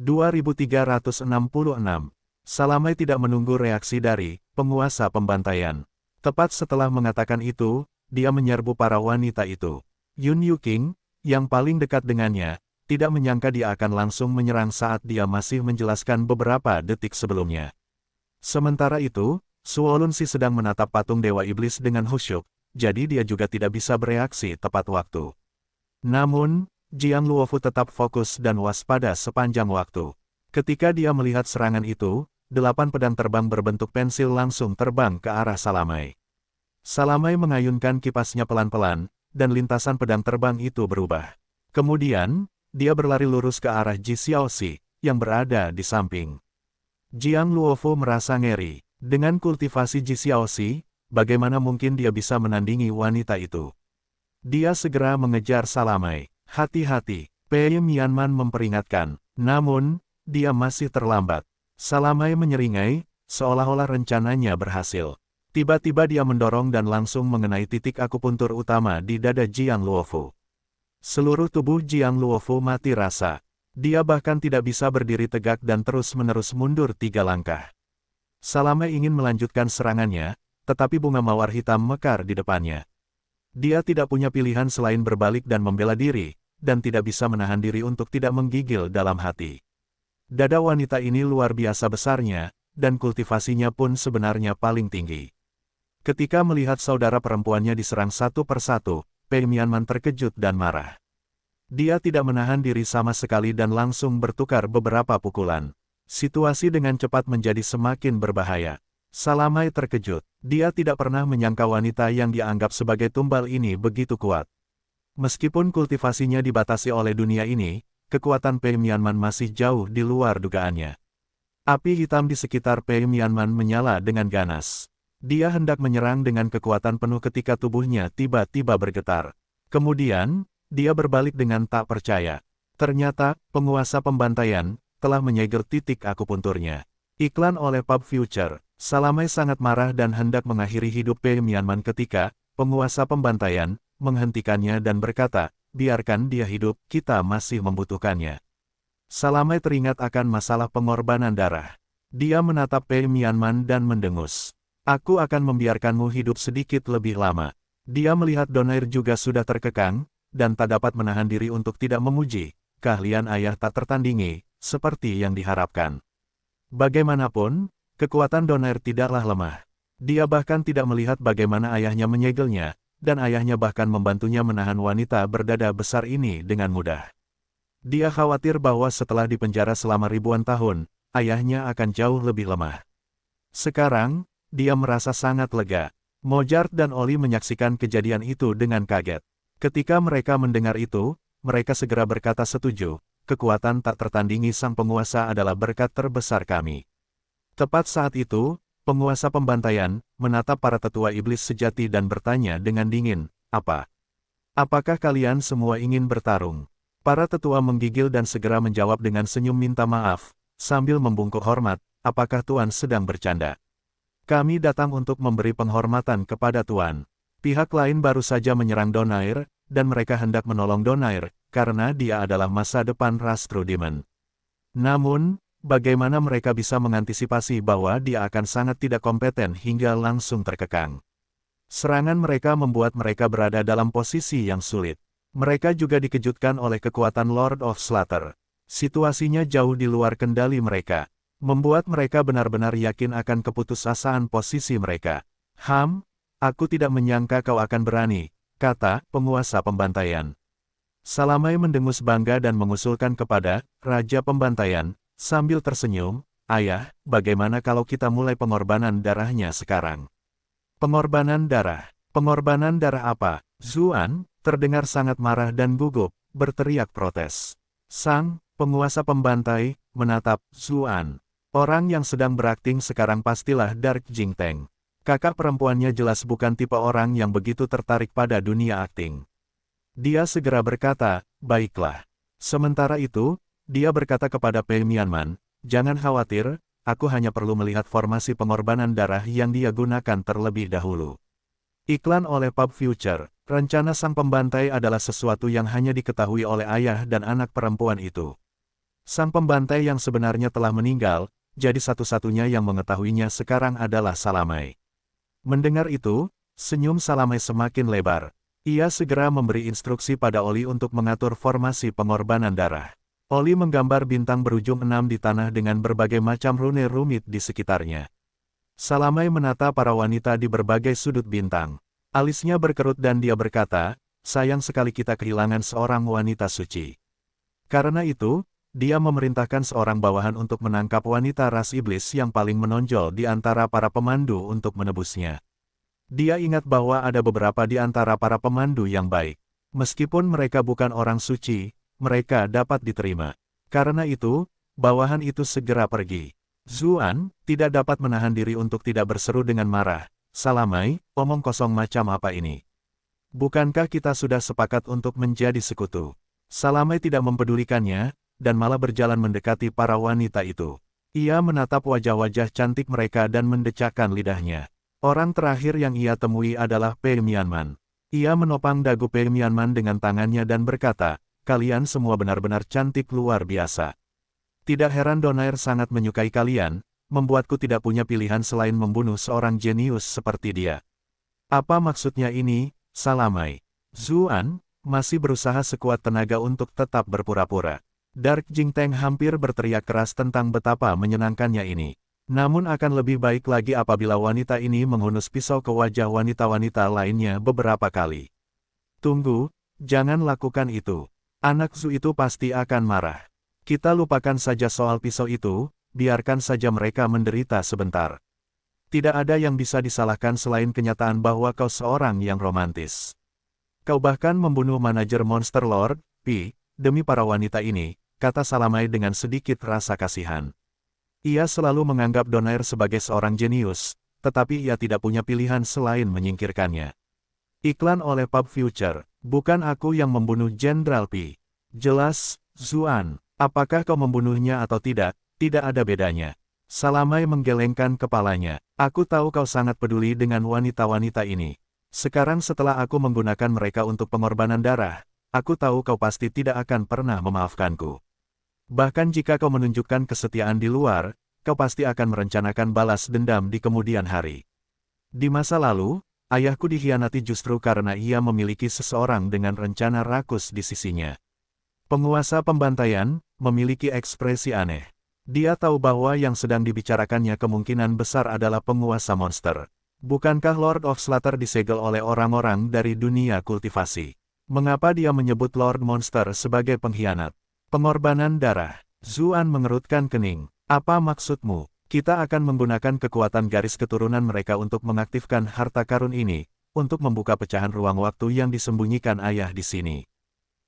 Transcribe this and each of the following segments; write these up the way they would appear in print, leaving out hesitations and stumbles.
2366. Salamai tidak menunggu reaksi dari penguasa pembantaian. Tepat setelah mengatakan itu, dia menyerbu para wanita itu. Yun Yuking, yang paling dekat dengannya, tidak menyangka dia akan langsung menyerang saat dia masih menjelaskan beberapa detik sebelumnya. Sementara itu, Suolunsi sedang menatap patung Dewa Iblis dengan khusyuk, jadi dia juga tidak bisa bereaksi tepat waktu. Namun, Jiang Luofu tetap fokus dan waspada sepanjang waktu. Ketika dia melihat serangan itu, 8 pedang terbang berbentuk pensil langsung terbang ke arah Salamai. Salamai mengayunkan kipasnya pelan-pelan, dan lintasan pedang terbang itu berubah. Kemudian, dia berlari lurus ke arah Ji Xiaoxi, yang berada di samping. Jiang Luofu merasa ngeri. Dengan kultivasi Ji Xiaoxi, bagaimana mungkin dia bisa menandingi wanita itu? Dia segera mengejar Salamai. Hati-hati, Pei Mianman memperingatkan. Namun, dia masih terlambat. Salamai menyeringai, seolah-olah rencananya berhasil. Tiba-tiba dia mendorong dan langsung mengenai titik akupuntur utama di dada Jiang Luofu. Seluruh tubuh Jiang Luofu mati rasa. Dia bahkan tidak bisa berdiri tegak dan terus-menerus mundur 3 langkah. Salamai ingin melanjutkan serangannya, tetapi bunga mawar hitam mekar di depannya. Dia tidak punya pilihan selain berbalik dan membela diri, dan tidak bisa menahan diri untuk tidak menggigil dalam hati. Dada wanita ini luar biasa besarnya, dan kultivasinya pun sebenarnya paling tinggi. Ketika melihat saudara perempuannya diserang satu persatu, Pei Mianman terkejut dan marah. Dia tidak menahan diri sama sekali dan langsung bertukar beberapa pukulan. Situasi dengan cepat menjadi semakin berbahaya. Salamai terkejut. Dia tidak pernah menyangka wanita yang dianggap sebagai tumbal ini begitu kuat. Meskipun kultivasinya dibatasi oleh dunia ini, kekuatan Pei Mianman masih jauh di luar dugaannya. Api hitam di sekitar Pei Mianman menyala dengan ganas. Dia hendak menyerang dengan kekuatan penuh ketika tubuhnya tiba-tiba bergetar. Kemudian, dia berbalik dengan tak percaya. Ternyata, penguasa pembantaian telah menyegel titik akupunturnya. Iklan oleh Pub Future. Salamai sangat marah dan hendak mengakhiri hidup Pei Mianman ketika penguasa pembantaian menghentikannya dan berkata, biarkan dia hidup, kita masih membutuhkannya. Salamai teringat akan masalah pengorbanan darah. Dia menatap Pei Mianman dan mendengus. Aku akan membiarkanmu hidup sedikit lebih lama. Dia melihat Donair juga sudah terkekang, dan tak dapat menahan diri untuk tidak memuji. Keahlian ayah tak tertandingi, seperti yang diharapkan. Bagaimanapun, kekuatan Donair tidaklah lemah. Dia bahkan tidak melihat bagaimana ayahnya menyegelnya, dan ayahnya bahkan membantunya menahan wanita berdada besar ini dengan mudah. Dia khawatir bahwa setelah dipenjara selama ribuan tahun, ayahnya akan jauh lebih lemah. Sekarang, dia merasa sangat lega. Mojart dan Oli menyaksikan kejadian itu dengan kaget. Ketika mereka mendengar itu, mereka segera berkata setuju. Kekuatan tak tertandingi sang penguasa adalah berkat terbesar kami. Tepat saat itu, penguasa pembantaian menatap para tetua iblis sejati dan bertanya dengan dingin, apa? Apakah kalian semua ingin bertarung? Para tetua menggigil dan segera menjawab dengan senyum minta maaf, sambil membungkuk hormat, apakah Tuan sedang bercanda? Kami datang untuk memberi penghormatan kepada Tuan. Pihak lain baru saja menyerang Donair, dan mereka hendak menolong Donair, karena dia adalah masa depan Rastro Demon. Namun, bagaimana mereka bisa mengantisipasi bahwa dia akan sangat tidak kompeten hingga langsung terkekang? Serangan mereka membuat mereka berada dalam posisi yang sulit. Mereka juga dikejutkan oleh kekuatan Lord of Slaughter. Situasinya jauh di luar kendali mereka, membuat mereka benar-benar yakin akan keputusasaan posisi mereka. Aku tidak menyangka kau akan berani, kata penguasa pembantaian. Salamai mendengus bangga dan mengusulkan kepada Raja Pembantaian, sambil tersenyum, ayah, bagaimana kalau kita mulai pengorbanan darahnya sekarang? Pengorbanan darah? Pengorbanan darah apa? Zuan, terdengar sangat marah dan gugup, berteriak protes. Sang penguasa pembantai menatap Zuan. Orang yang sedang berakting sekarang pastilah Dark Jingteng. Kakak perempuannya jelas bukan tipe orang yang begitu tertarik pada dunia akting. Dia segera berkata, baiklah. Sementara itu, dia berkata kepada Pei Mianman, jangan khawatir, aku hanya perlu melihat formasi pengorbanan darah yang dia gunakan terlebih dahulu. Iklan oleh Pub Future. Rencana sang pembantai adalah sesuatu yang hanya diketahui oleh ayah dan anak perempuan itu. Sang pembantai yang sebenarnya telah meninggal, jadi satu-satunya yang mengetahuinya sekarang adalah Salamai. Mendengar itu, senyum Salamai semakin lebar. Ia segera memberi instruksi pada Oli untuk mengatur formasi pengorbanan darah. Oli menggambar bintang berujung 6 di tanah dengan berbagai macam rune rumit di sekitarnya. Salamai menata para wanita di berbagai sudut bintang. Alisnya berkerut dan dia berkata, sayang sekali kita kehilangan seorang wanita suci. Karena itu, dia memerintahkan seorang bawahan untuk menangkap wanita ras iblis yang paling menonjol di antara para pemandu untuk menebusnya. Dia ingat bahwa ada beberapa di antara para pemandu yang baik. Meskipun mereka bukan orang suci, mereka dapat diterima. Karena itu, bawahan itu segera pergi. Zuan tidak dapat menahan diri untuk tidak berseru dengan marah. Salamai, omong kosong macam apa ini? Bukankah kita sudah sepakat untuk menjadi sekutu? Salamai tidak mempedulikannya, dan malah berjalan mendekati para wanita itu. Ia menatap wajah-wajah cantik mereka dan mendecakkan lidahnya. Orang terakhir yang ia temui adalah Pei Mianman. Ia menopang dagu Pei Mianman dengan tangannya dan berkata, kalian semua benar-benar cantik luar biasa. Tidak heran Donair sangat menyukai kalian, membuatku tidak punya pilihan selain membunuh seorang jenius seperti dia. Apa maksudnya ini, Salamai? Zuan masih berusaha sekuat tenaga untuk tetap berpura-pura. Dark Jingteng hampir berteriak keras tentang betapa menyenangkannya ini. Namun akan lebih baik lagi apabila wanita ini menghunus pisau ke wajah wanita-wanita lainnya beberapa kali. Tunggu, jangan lakukan itu. Anak Zu itu pasti akan marah. Kita lupakan saja soal pisau itu, biarkan saja mereka menderita sebentar. Tidak ada yang bisa disalahkan selain kenyataan bahwa kau seorang yang romantis. Kau bahkan membunuh manajer Monster Lord, Pi, demi para wanita ini, kata Salamai dengan sedikit rasa kasihan. Ia selalu menganggap Donair sebagai seorang jenius, tetapi ia tidak punya pilihan selain menyingkirkannya. Iklan oleh Pub Future, bukan aku yang membunuh Jenderal Pi. Jelas, Zuan, apakah kau membunuhnya atau tidak ada bedanya. Salamai menggelengkan kepalanya. Aku tahu kau sangat peduli dengan wanita-wanita ini. Sekarang setelah aku menggunakan mereka untuk pengorbanan darah, aku tahu kau pasti tidak akan pernah memaafkanku. Bahkan jika kau menunjukkan kesetiaan di luar, kau pasti akan merencanakan balas dendam di kemudian hari. Di masa lalu, ayahku dikhianati justru karena ia memiliki seseorang dengan rencana rakus di sisinya. Penguasa pembantaian memiliki ekspresi aneh. Dia tahu bahwa yang sedang dibicarakannya kemungkinan besar adalah penguasa monster. Bukankah Lord of Slaughter disegel oleh orang-orang dari dunia kultivasi? Mengapa dia menyebut Lord Monster sebagai pengkhianat? Pengorbanan darah. Zuan mengerutkan kening. Apa maksudmu? Kita akan menggunakan kekuatan garis keturunan mereka untuk mengaktifkan harta karun ini, untuk membuka pecahan ruang waktu yang disembunyikan ayah di sini.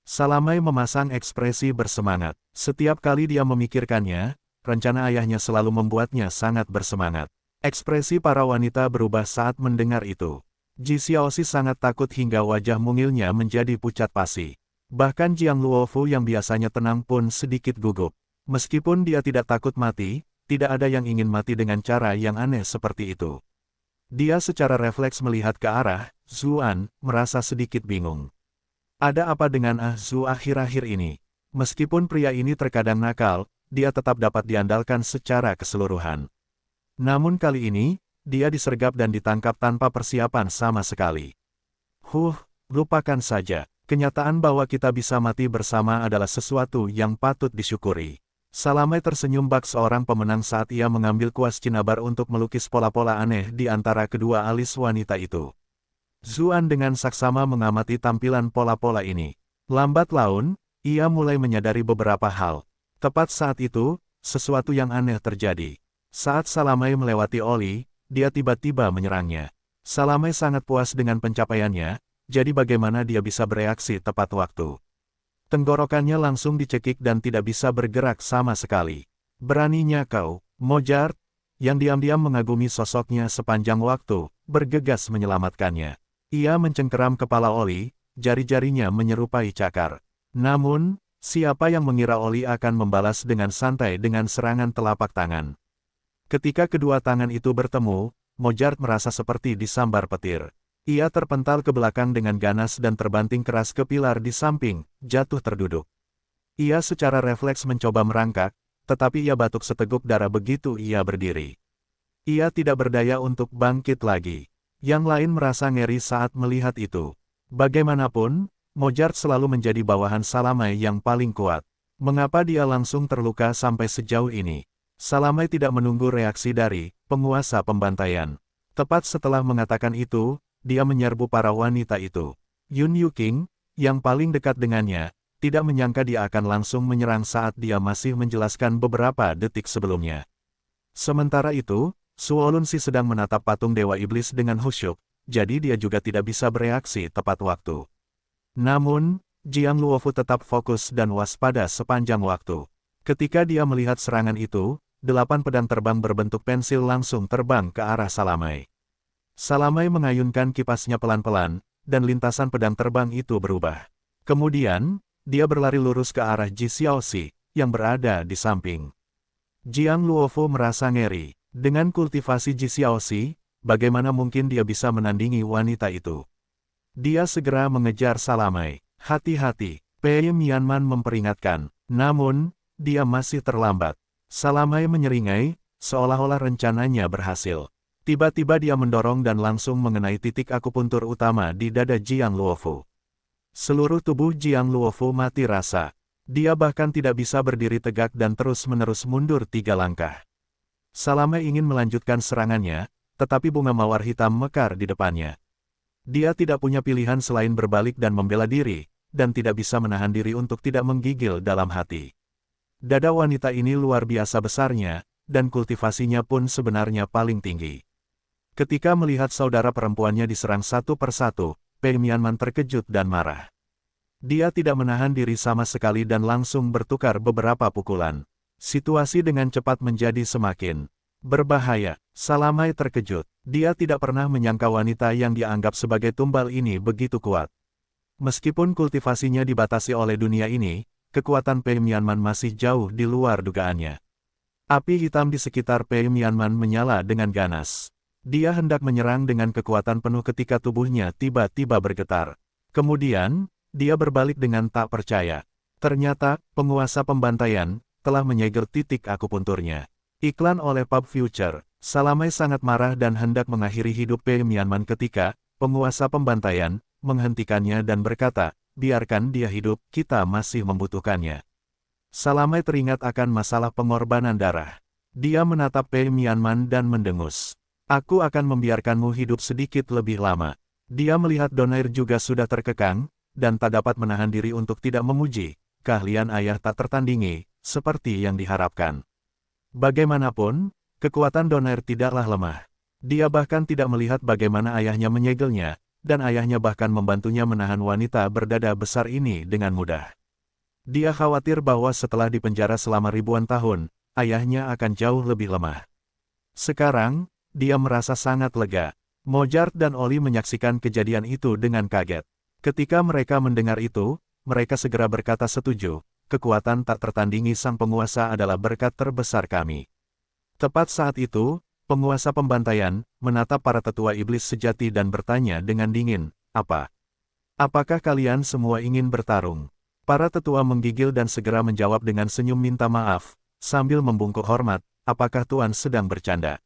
Salamai memasang ekspresi bersemangat. Setiap kali dia memikirkannya, rencana ayahnya selalu membuatnya sangat bersemangat. Ekspresi para wanita berubah saat mendengar itu. Ji Xiaoxi sangat takut hingga wajah mungilnya menjadi pucat pasi. Bahkan Jiang Luofu yang biasanya tenang pun sedikit gugup. Meskipun dia tidak takut mati, tidak ada yang ingin mati dengan cara yang aneh seperti itu. Dia secara refleks melihat ke arah Zuan, merasa sedikit bingung. Ada apa dengan Zu akhir-akhir ini? Meskipun pria ini terkadang nakal, dia tetap dapat diandalkan secara keseluruhan. Namun kali ini, dia disergap dan ditangkap tanpa persiapan sama sekali. Lupakan saja. Kenyataan bahwa kita bisa mati bersama adalah sesuatu yang patut disyukuri. Salamai tersenyum bak seorang pemenang saat ia mengambil kuas cinabar untuk melukis pola-pola aneh di antara kedua alis wanita itu. Zuan dengan saksama mengamati tampilan pola-pola ini. Lambat laun, ia mulai menyadari beberapa hal. Tepat saat itu, sesuatu yang aneh terjadi. Saat Salamai melewati Oli, dia tiba-tiba menyerangnya. Salamai sangat puas dengan pencapaiannya, jadi bagaimana dia bisa bereaksi tepat waktu. Tenggorokannya langsung dicekik dan tidak bisa bergerak sama sekali. Beraninya kau, Mojart, yang diam-diam mengagumi sosoknya sepanjang waktu, bergegas menyelamatkannya. Ia mencengkeram kepala Oli, jari-jarinya menyerupai cakar. Namun, siapa yang mengira Oli akan membalas dengan santai dengan serangan telapak tangan. Ketika kedua tangan itu bertemu, Mojart merasa seperti disambar petir. Ia terpental ke belakang dengan ganas dan terbanting keras ke pilar di samping, jatuh terduduk. Ia secara refleks mencoba merangkak, tetapi ia batuk seteguk darah begitu ia berdiri. Ia tidak berdaya untuk bangkit lagi. Yang lain merasa ngeri saat melihat itu. Bagaimanapun, Mojart selalu menjadi bawahan Salamai yang paling kuat. Mengapa dia langsung terluka sampai sejauh ini? Salamai tidak menunggu reaksi dari penguasa pembantaian. Tepat setelah mengatakan itu, dia menyerbu para wanita itu. Yun Yuking, yang paling dekat dengannya, tidak menyangka dia akan langsung menyerang saat dia masih menjelaskan beberapa detik sebelumnya. Sementara itu, Suolunsi sedang menatap patung Dewa Iblis dengan khusyuk, jadi dia juga tidak bisa bereaksi tepat waktu. Namun, Jiang Luofu tetap fokus dan waspada sepanjang waktu. Ketika dia melihat serangan itu, 8 pedang terbang berbentuk pensil langsung terbang ke arah Salamai. Salamai mengayunkan kipasnya pelan-pelan, dan lintasan pedang terbang itu berubah. Kemudian, dia berlari lurus ke arah Ji Xiaoxi, yang berada di samping. Jiang Luofu merasa ngeri. Dengan kultivasi Ji Xiaoxi, bagaimana mungkin dia bisa menandingi wanita itu? Dia segera mengejar Salamai. Hati-hati, Pei Mianman memperingatkan. Namun, dia masih terlambat. Salamai menyeringai, seolah-olah rencananya berhasil. Tiba-tiba dia mendorong dan langsung mengenai titik akupuntur utama di dada Jiang Luofu. Seluruh tubuh Jiang Luofu mati rasa. Dia bahkan tidak bisa berdiri tegak dan terus-menerus mundur 3 langkah. Salamai ingin melanjutkan serangannya, tetapi bunga mawar hitam mekar di depannya. Dia tidak punya pilihan selain berbalik dan membela diri, dan tidak bisa menahan diri untuk tidak menggigil dalam hati. Dada wanita ini luar biasa besarnya, dan kultivasinya pun sebenarnya paling tinggi. Ketika melihat saudara perempuannya diserang satu persatu, Pei Mianman terkejut dan marah. Dia tidak menahan diri sama sekali dan langsung bertukar beberapa pukulan. Situasi dengan cepat menjadi semakin berbahaya. Salamai terkejut. Dia tidak pernah menyangka wanita yang dianggap sebagai tumbal ini begitu kuat. Meskipun kultivasinya dibatasi oleh dunia ini, kekuatan Pei Mianman masih jauh di luar dugaannya. Api hitam di sekitar Pei Mianman menyala dengan ganas. Dia hendak menyerang dengan kekuatan penuh ketika tubuhnya tiba-tiba bergetar. Kemudian, dia berbalik dengan tak percaya. Ternyata, penguasa pembantaian telah menyegel titik akupunturnya. Iklan oleh Pub Future. Salamai sangat marah dan hendak mengakhiri hidup Pei Mianman ketika penguasa pembantaian menghentikannya dan berkata, biarkan dia hidup, kita masih membutuhkannya. Salamai teringat akan masalah pengorbanan darah. Dia menatap Pei Mianman dan mendengus. Aku akan membiarkanmu hidup sedikit lebih lama. Dia melihat Donair juga sudah terkekang, dan tak dapat menahan diri untuk tidak memuji keahlian ayah tak tertandingi, seperti yang diharapkan. Bagaimanapun, kekuatan Donair tidaklah lemah. Dia bahkan tidak melihat bagaimana ayahnya menyegelnya, dan ayahnya bahkan membantunya menahan wanita berdada besar ini dengan mudah. Dia khawatir bahwa setelah dipenjara selama ribuan tahun, ayahnya akan jauh lebih lemah. Sekarang, dia merasa sangat lega. Mojart dan Oli menyaksikan kejadian itu dengan kaget. Ketika mereka mendengar itu, mereka segera berkata setuju. Kekuatan tak tertandingi sang penguasa adalah berkat terbesar kami. Tepat saat itu, penguasa pembantaian menatap para tetua iblis sejati dan bertanya dengan dingin, apa? Apakah kalian semua ingin bertarung? Para tetua menggigil dan segera menjawab dengan senyum minta maaf, sambil membungkuk hormat, apakah Tuan sedang bercanda?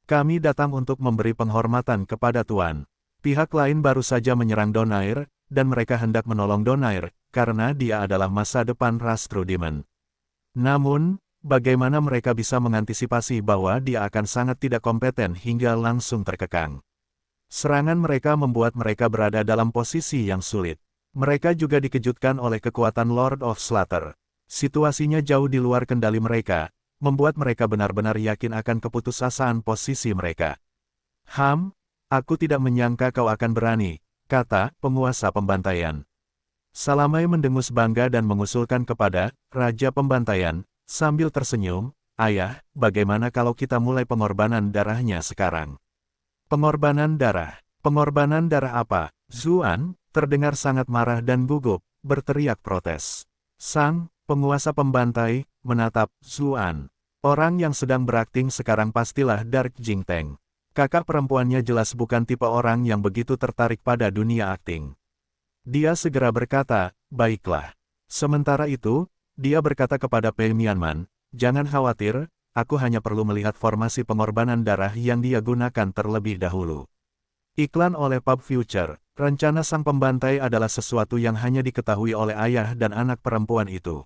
Kami datang untuk memberi penghormatan kepada Tuan. Pihak lain baru saja menyerang Donair, dan mereka hendak menolong Donair, karena dia adalah masa depan Rastro Demon. Namun, bagaimana mereka bisa mengantisipasi bahwa dia akan sangat tidak kompeten hingga langsung terkekang? Serangan mereka membuat mereka berada dalam posisi yang sulit. Mereka juga dikejutkan oleh kekuatan Lord of Slaughter. Situasinya jauh di luar kendali mereka, membuat mereka benar-benar yakin akan keputusasaan posisi mereka. Aku tidak menyangka kau akan berani, kata penguasa pembantaian. Salamai mendengus bangga dan mengusulkan kepada Raja Pembantaian, sambil tersenyum, ayah, bagaimana kalau kita mulai pengorbanan darahnya sekarang? Pengorbanan darah? Pengorbanan darah apa? Zuan, terdengar sangat marah dan gugup, berteriak protes. Sang penguasa pembantai menatap Zuan. Orang yang sedang berakting sekarang pastilah Dark Jingteng. Kakak perempuannya jelas bukan tipe orang yang begitu tertarik pada dunia akting. Dia segera berkata, baiklah. Sementara itu, Dia berkata kepada Pei Mianman, "Jangan khawatir, aku hanya perlu melihat formasi pengorbanan darah yang dia gunakan terlebih dahulu." Iklan oleh Pub Future, rencana sang pembantai adalah sesuatu yang hanya diketahui oleh ayah dan anak perempuan itu.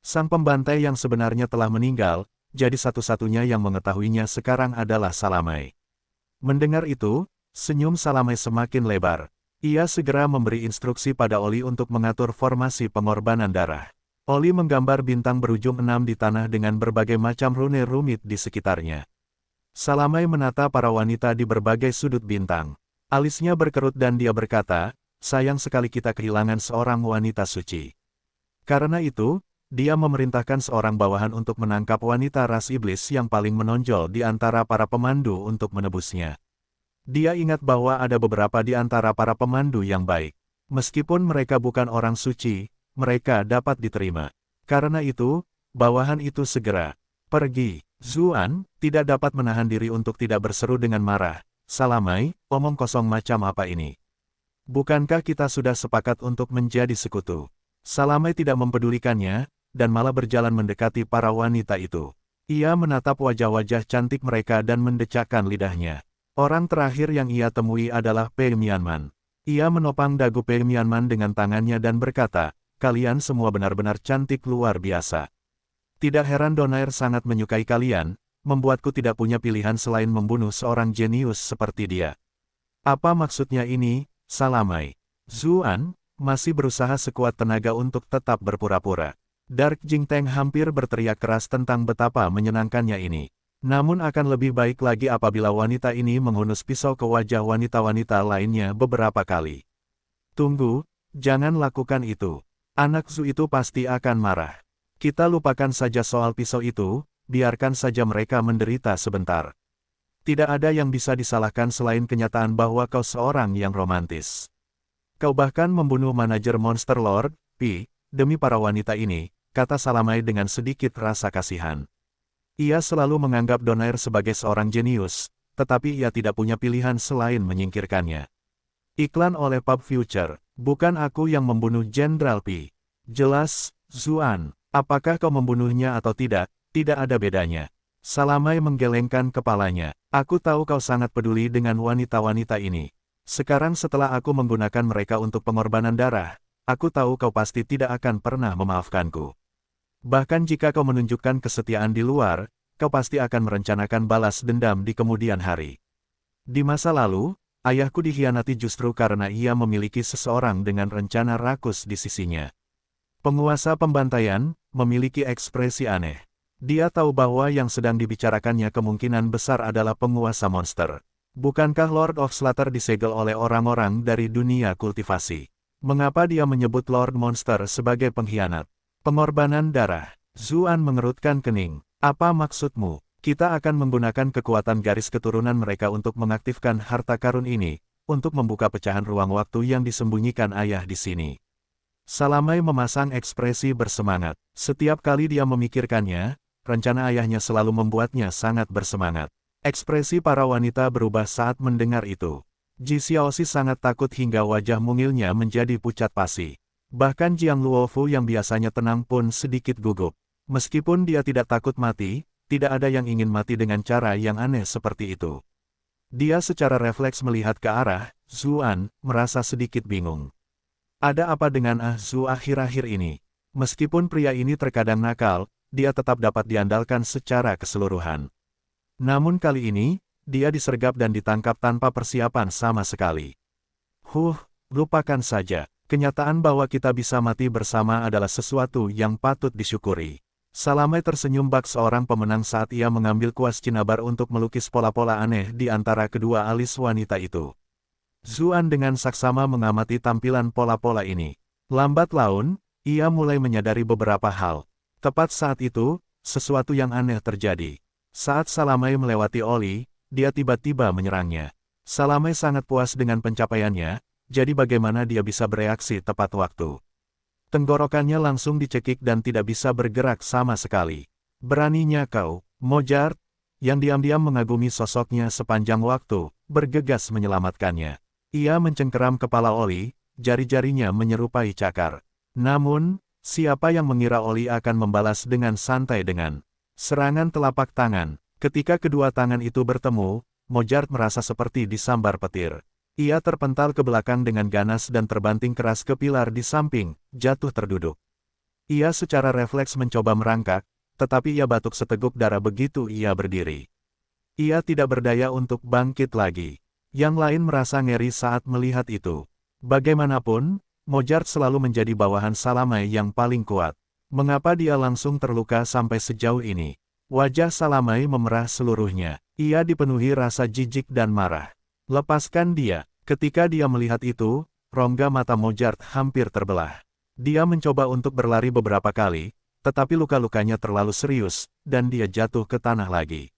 Sang pembantai yang sebenarnya telah meninggal, jadi satu-satunya yang mengetahuinya sekarang adalah Salamai. Mendengar itu, senyum Salamai semakin lebar. Ia segera memberi instruksi pada Oli untuk mengatur formasi pengorbanan darah. Oli menggambar bintang berujung 6 di tanah dengan berbagai macam rune rumit di sekitarnya. Salamai menata para wanita di berbagai sudut bintang. Alisnya berkerut dan dia berkata, "Sayang sekali kita kehilangan seorang wanita suci." Karena itu, dia memerintahkan seorang bawahan untuk menangkap wanita ras iblis yang paling menonjol di antara para pemandu untuk menebusnya. Dia ingat bahwa ada beberapa di antara para pemandu yang baik. Meskipun mereka bukan orang suci, mereka dapat diterima. Karena itu, bawahan itu segera pergi. Zuan tidak dapat menahan diri untuk tidak berseru dengan marah. "Salamai, omong kosong macam apa ini? Bukankah kita sudah sepakat untuk menjadi sekutu?" Salamai tidak mempedulikannya, dan malah berjalan mendekati para wanita itu. Ia menatap wajah-wajah cantik mereka dan mendecakkan lidahnya. Orang terakhir yang ia temui adalah Pei Mianman. Ia menopang dagu Pei Mianman dengan tangannya dan berkata, "Kalian semua benar-benar cantik luar biasa. Tidak heran Donair sangat menyukai kalian, membuatku tidak punya pilihan selain membunuh seorang jenius seperti dia." "Apa maksudnya ini, Salamai?" Zuan masih berusaha sekuat tenaga untuk tetap berpura-pura. Dark Jingteng hampir berteriak keras tentang betapa menyenangkannya ini. Namun akan lebih baik lagi apabila wanita ini menghunus pisau ke wajah wanita-wanita lainnya beberapa kali. "Tunggu, jangan lakukan itu. Anak Zu itu pasti akan marah. Kita lupakan saja soal pisau itu, biarkan saja mereka menderita sebentar. Tidak ada yang bisa disalahkan selain kenyataan bahwa kau seorang yang romantis. Kau bahkan membunuh manajer Monster Lord, Pi, demi para wanita ini," kata Salamai dengan sedikit rasa kasihan. Ia selalu menganggap Donair sebagai seorang jenius, tetapi ia tidak punya pilihan selain menyingkirkannya. Iklan oleh Pub Future, "Bukan aku yang membunuh Jenderal Pi." "Jelas, Zuan. Apakah kau membunuhnya atau tidak, tidak ada bedanya." Salamai menggelengkan kepalanya. "Aku tahu kau sangat peduli dengan wanita-wanita ini. Sekarang setelah aku menggunakan mereka untuk pengorbanan darah, aku tahu kau pasti tidak akan pernah memaafkanku. Bahkan jika kau menunjukkan kesetiaan di luar, kau pasti akan merencanakan balas dendam di kemudian hari. Di masa lalu, ayahku dikhianati justru karena ia memiliki seseorang dengan rencana rakus di sisinya." Penguasa pembantaian memiliki ekspresi aneh. Dia tahu bahwa yang sedang dibicarakannya kemungkinan besar adalah penguasa monster. Bukankah Lord of Slaughter disegel oleh orang-orang dari dunia kultivasi? Mengapa dia menyebut Lord Monster sebagai pengkhianat? Pengorbanan darah. Zuan mengerutkan kening. "Apa maksudmu? Kita akan menggunakan kekuatan garis keturunan mereka untuk mengaktifkan harta karun ini, untuk membuka pecahan ruang waktu yang disembunyikan ayah di sini." Salamai memasang ekspresi bersemangat. Setiap kali dia memikirkannya, rencana ayahnya selalu membuatnya sangat bersemangat. Ekspresi para wanita berubah saat mendengar itu. Ji Xiaoxi sangat takut hingga wajah mungilnya menjadi pucat pasi. Bahkan Jiang Luofu yang biasanya tenang pun sedikit gugup. Meskipun dia tidak takut mati, tidak ada yang ingin mati dengan cara yang aneh seperti itu. Dia secara refleks melihat ke arah Zuan, merasa sedikit bingung. Ada apa dengan Zu akhir-akhir ini? Meskipun pria ini terkadang nakal, dia tetap dapat diandalkan secara keseluruhan. Namun kali ini, dia disergap dan ditangkap tanpa persiapan sama sekali. Lupakan saja. Kenyataan bahwa kita bisa mati bersama adalah sesuatu yang patut disyukuri. Salamai tersenyum bak seorang pemenang saat ia mengambil kuas cinabar untuk melukis pola-pola aneh di antara kedua alis wanita itu. Zuan dengan saksama mengamati tampilan pola-pola ini. Lambat laun, ia mulai menyadari beberapa hal. Tepat saat itu, sesuatu yang aneh terjadi. Saat Salamai melewati Oli, dia tiba-tiba menyerangnya. Salamai sangat puas dengan pencapaiannya, jadi bagaimana dia bisa bereaksi tepat waktu. Tenggorokannya langsung dicekik dan tidak bisa bergerak sama sekali. "Beraninya kau, Mojart," yang diam-diam mengagumi sosoknya sepanjang waktu, bergegas menyelamatkannya. Ia mencengkeram kepala Oli, jari-jarinya menyerupai cakar. Namun, Siapa yang mengira Oli akan membalas dengan santai dengan serangan telapak tangan? Ketika kedua tangan itu bertemu, Mozart merasa seperti disambar petir. Ia terpental ke belakang dengan ganas dan terbanting keras ke pilar di samping, jatuh terduduk. Ia secara refleks mencoba merangkak, tetapi ia batuk seteguk darah begitu ia berdiri. Ia tidak berdaya untuk bangkit lagi. Yang lain merasa ngeri saat melihat itu. Bagaimanapun, Mozart selalu menjadi bawahan Salamai yang paling kuat. Mengapa dia langsung terluka sampai sejauh ini? Wajah Salamai memerah seluruhnya. Ia dipenuhi rasa jijik dan marah. Lepaskan dia. Ketika dia melihat itu, rongga mata Mozart hampir terbelah. Dia mencoba untuk berlari beberapa kali, tetapi luka-lukanya terlalu serius, dan dia jatuh ke tanah lagi.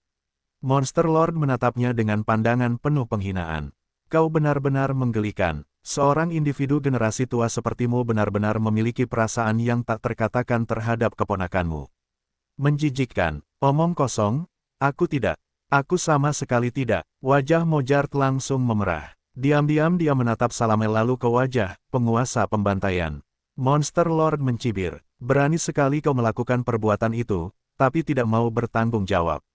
Monster Lord menatapnya dengan pandangan penuh penghinaan. Kau benar-benar menggelikan. Seorang individu generasi tua sepertimu benar-benar memiliki perasaan yang tak terkatakan terhadap keponakanmu. Menjijikkan. Omong kosong, aku tidak. Aku sama sekali tidak. Wajah Mozart langsung memerah. Diam-diam dia menatap Salamai lalu ke wajah penguasa pembantaian. Monster Lord mencibir. Berani sekali kau melakukan perbuatan itu, tapi tidak mau bertanggung jawab.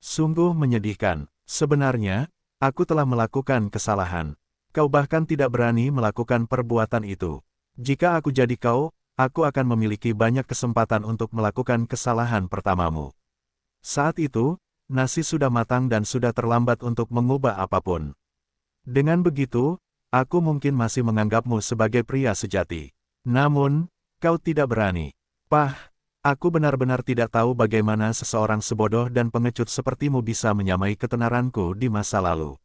Sungguh menyedihkan. Sebenarnya, aku telah melakukan kesalahan. Kau bahkan tidak berani melakukan perbuatan itu. Jika aku jadi kau, aku akan memiliki banyak kesempatan untuk melakukan kesalahan pertamamu. Saat itu, nasi sudah matang dan sudah terlambat untuk mengubah apapun. Dengan begitu, aku mungkin masih menganggapmu sebagai pria sejati. Namun, kau tidak berani. Pah, aku benar-benar tidak tahu bagaimana seseorang sebodoh dan pengecut sepertimu bisa menyamai ketenaranku di masa lalu.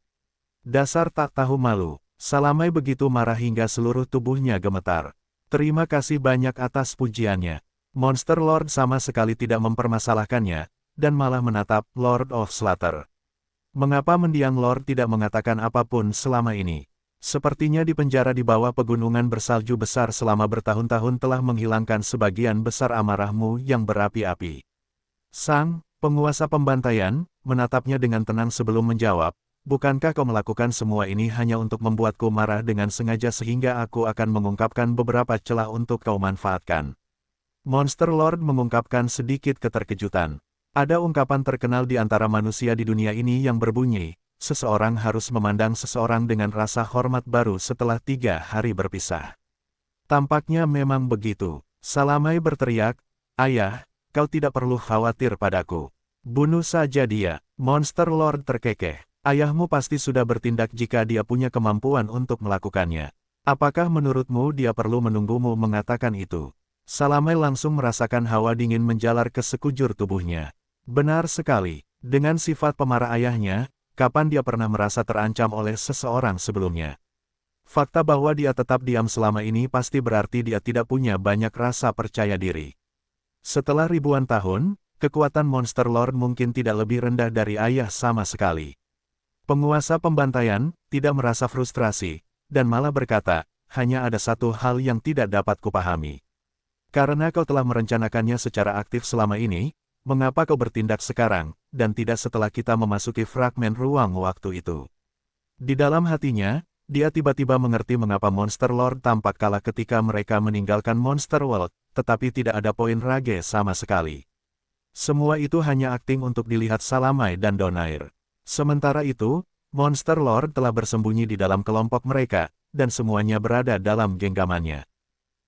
Dasar tak tahu malu. Salamai begitu marah hingga seluruh tubuhnya gemetar. Terima kasih banyak atas pujiannya. Monster Lord sama sekali tidak mempermasalahkannya, dan malah menatap Lord of Slaughter. Mengapa mendiang Lord tidak mengatakan apapun selama ini? Sepertinya di penjara di bawah pegunungan bersalju besar selama bertahun-tahun telah menghilangkan sebagian besar amarahmu yang berapi-api. Sang penguasa pembantaian menatapnya dengan tenang sebelum menjawab, bukankah kau melakukan semua ini hanya untuk membuatku marah dengan sengaja sehingga aku akan mengungkapkan beberapa celah untuk kau manfaatkan? Monster Lord mengungkapkan sedikit keterkejutan. Ada ungkapan terkenal di antara manusia di dunia ini yang berbunyi, seseorang harus memandang seseorang dengan rasa hormat baru setelah 3 hari berpisah. Tampaknya memang begitu. Salamai berteriak, ayah, kau tidak perlu khawatir padaku. Bunuh saja dia. Monster Lord terkekeh. Ayahmu pasti sudah bertindak jika dia punya kemampuan untuk melakukannya. Apakah menurutmu dia perlu menunggumu mengatakan itu? Salamai langsung merasakan hawa dingin menjalar ke sekujur tubuhnya. Benar sekali. Dengan sifat pemarah ayahnya, kapan dia pernah merasa terancam oleh seseorang sebelumnya? Fakta bahwa dia tetap diam selama ini pasti berarti dia tidak punya banyak rasa percaya diri. Setelah ribuan tahun, kekuatan Monster Lord mungkin tidak lebih rendah dari ayah sama sekali. Penguasa pembantaian tidak merasa frustrasi, dan malah berkata, hanya ada satu hal yang tidak dapat kupahami. Karena kau telah merencanakannya secara aktif selama ini, mengapa kau bertindak sekarang, dan tidak setelah kita memasuki fragmen ruang waktu itu? Di dalam hatinya, dia tiba-tiba mengerti mengapa Monster Lord tampak kalah ketika mereka meninggalkan Monster World, tetapi tidak ada poin rage sama sekali. Semua itu hanya akting untuk dilihat Salamai dan Donair. Sementara itu, Monster Lord telah bersembunyi di dalam kelompok mereka, dan semuanya berada dalam genggamannya.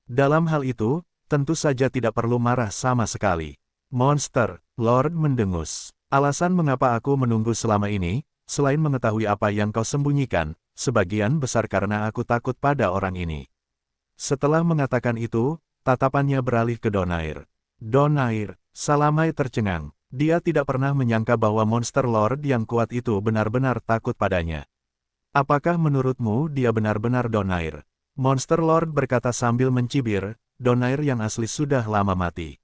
Dalam hal itu, tentu saja tidak perlu marah sama sekali. Monster Lord mendengus. Alasan mengapa aku menunggu selama ini, selain mengetahui apa yang kau sembunyikan, sebagian besar karena aku takut pada orang ini. Setelah mengatakan itu, tatapannya beralih ke Donair. Donair, Salamai tercengang. Dia tidak pernah menyangka bahwa Monster Lord yang kuat itu benar-benar takut padanya. Apakah menurutmu dia benar-benar Donair? Monster Lord berkata sambil mencibir, Donair yang asli sudah lama mati.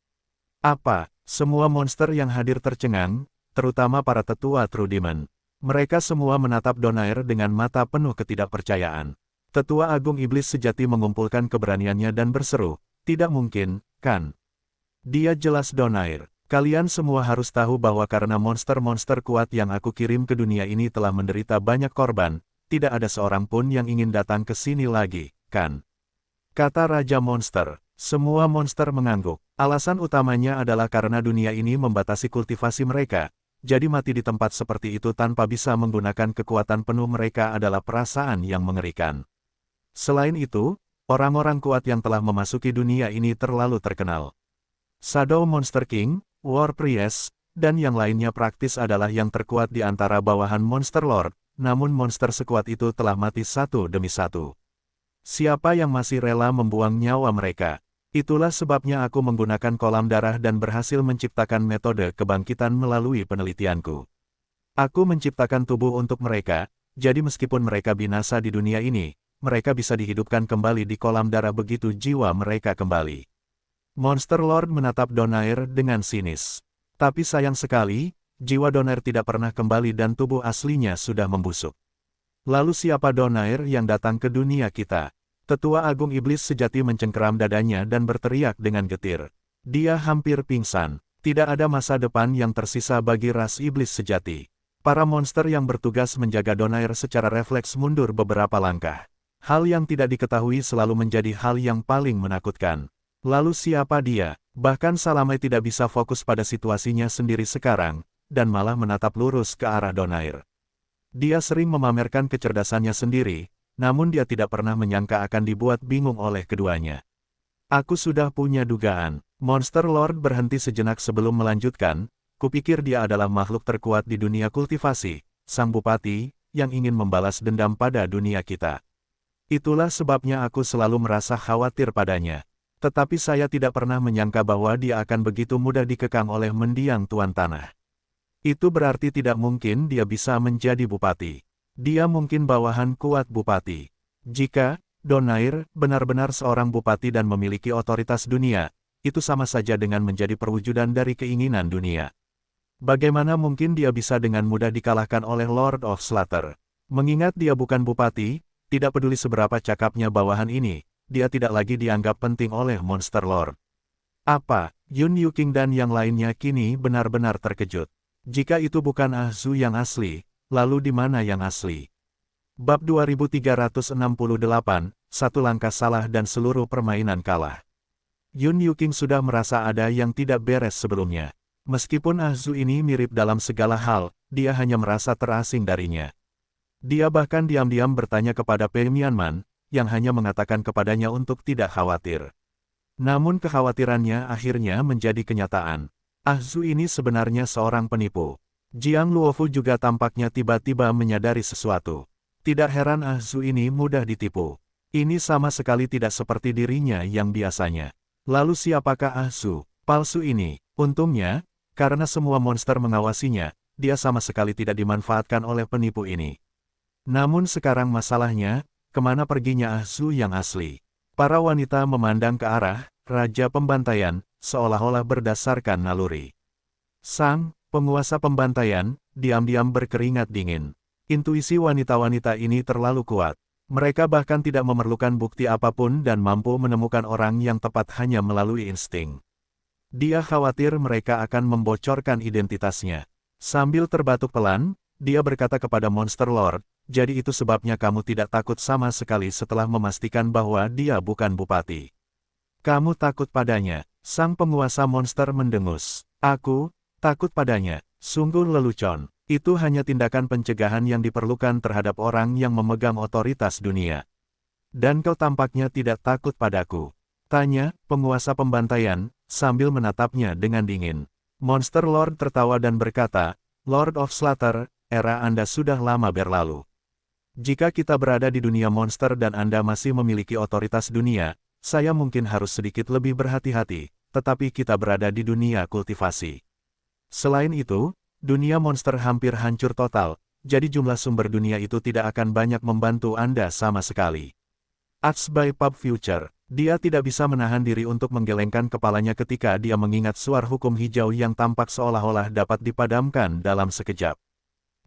Apa? Semua monster yang hadir tercengang, terutama para tetua True Demon. Mereka semua menatap Donair dengan mata penuh ketidakpercayaan. Tetua Agung Iblis sejati mengumpulkan keberaniannya dan berseru, tidak mungkin, kan? Dia jelas Donair. Kalian semua harus tahu bahwa karena monster-monster kuat yang aku kirim ke dunia ini telah menderita banyak korban, tidak ada seorang pun yang ingin datang ke sini lagi, kan? Kata Raja Monster. Semua monster mengangguk. Alasan utamanya adalah karena dunia ini membatasi kultivasi mereka, jadi mati di tempat seperti itu tanpa bisa menggunakan kekuatan penuh mereka adalah perasaan yang mengerikan. Selain itu, orang-orang kuat yang telah memasuki dunia ini terlalu terkenal. Shadow Monster King, War Priest, dan yang lainnya praktis adalah yang terkuat di antara bawahan Monster Lord, namun monster sekuat itu telah mati satu demi satu. Siapa yang masih rela membuang nyawa mereka? Itulah sebabnya aku menggunakan kolam darah dan berhasil menciptakan metode kebangkitan melalui penelitianku. Aku menciptakan tubuh untuk mereka, jadi meskipun mereka binasa di dunia ini, mereka bisa dihidupkan kembali di kolam darah begitu jiwa mereka kembali. Monster Lord menatap Donair dengan sinis. Tapi sayang sekali, jiwa Donair tidak pernah kembali dan tubuh aslinya sudah membusuk. Lalu siapa Donair yang datang ke dunia kita? Tetua Agung Iblis sejati mencengkeram dadanya dan berteriak dengan getir. Dia hampir pingsan. Tidak ada masa depan yang tersisa bagi ras iblis sejati. Para monster yang bertugas menjaga Donair secara refleks mundur beberapa langkah. Hal yang tidak diketahui selalu menjadi hal yang paling menakutkan. Lalu siapa dia? Bahkan Salamai tidak bisa fokus pada situasinya sendiri sekarang, dan malah menatap lurus ke arah Donair. Dia sering memamerkan kecerdasannya sendiri, namun dia tidak pernah menyangka akan dibuat bingung oleh keduanya. Aku sudah punya dugaan. Monster Lord berhenti sejenak sebelum melanjutkan, kupikir dia adalah makhluk terkuat di dunia kultivasi, sang bupati, yang ingin membalas dendam pada dunia kita. Itulah sebabnya aku selalu merasa khawatir padanya. Tetapi saya tidak pernah menyangka bahwa dia akan begitu mudah dikekang oleh mendiang Tuan Tanah. Itu berarti tidak mungkin dia bisa menjadi bupati. Dia mungkin bawahan kuat bupati. Jika Donair benar-benar seorang bupati dan memiliki otoritas dunia, itu sama saja dengan menjadi perwujudan dari keinginan dunia. Bagaimana mungkin dia bisa dengan mudah dikalahkan oleh Lord of Slaughter? Mengingat dia bukan bupati, tidak peduli seberapa cakapnya bawahan ini, dia tidak lagi dianggap penting oleh Monster Lord. Apa? Yun Yuking dan yang lainnya kini benar-benar terkejut. Jika itu bukan Ahzu yang asli, lalu di mana yang asli? Bab 2368, satu langkah salah dan seluruh permainan kalah. Yun Yuking sudah merasa ada yang tidak beres sebelumnya. Meskipun Ahzu ini mirip dalam segala hal, dia hanya merasa terasing darinya. Dia bahkan diam-diam bertanya kepada Pei Mianman, yang hanya mengatakan kepadanya untuk tidak khawatir. Namun kekhawatirannya akhirnya menjadi kenyataan. Ahzu ini sebenarnya seorang penipu. Jiang Luofu juga tampaknya tiba-tiba menyadari sesuatu. Tidak heran Ahzu ini mudah ditipu. Ini sama sekali tidak seperti dirinya yang biasanya. Lalu siapakah Ahzu, palsu ini? Untungnya, karena semua monster mengawasinya, dia sama sekali tidak dimanfaatkan oleh penipu ini. Namun sekarang masalahnya, kemana perginya Ahzu yang asli? Para wanita memandang ke arah Raja Pembantaian, seolah-olah berdasarkan naluri. Sang penguasa pembantaian, diam-diam berkeringat dingin. Intuisi wanita-wanita ini terlalu kuat. Mereka bahkan tidak memerlukan bukti apapun dan mampu menemukan orang yang tepat hanya melalui insting. Dia khawatir mereka akan membocorkan identitasnya. Sambil terbatuk pelan, dia berkata kepada Monster Lord, jadi itu sebabnya kamu tidak takut sama sekali setelah memastikan bahwa dia bukan bupati. Kamu takut padanya, sang penguasa monster mendengus. Aku takut padanya, sungguh lelucon. Itu hanya tindakan pencegahan yang diperlukan terhadap orang yang memegang otoritas dunia. Dan kau tampaknya tidak takut padaku. Tanya, penguasa pembantaian, sambil menatapnya dengan dingin. Monster Lord tertawa dan berkata, Lord of Slaughter, era Anda sudah lama berlalu. Jika kita berada di dunia monster dan Anda masih memiliki otoritas dunia, saya mungkin harus sedikit lebih berhati-hati, tetapi kita berada di dunia kultivasi. Selain itu, dunia monster hampir hancur total, jadi jumlah sumber dunia itu tidak akan banyak membantu Anda sama sekali. Acts by Pub Future, dia tidak bisa menahan diri untuk menggelengkan kepalanya ketika dia mengingat suar hukum hijau yang tampak seolah-olah dapat dipadamkan dalam sekejap.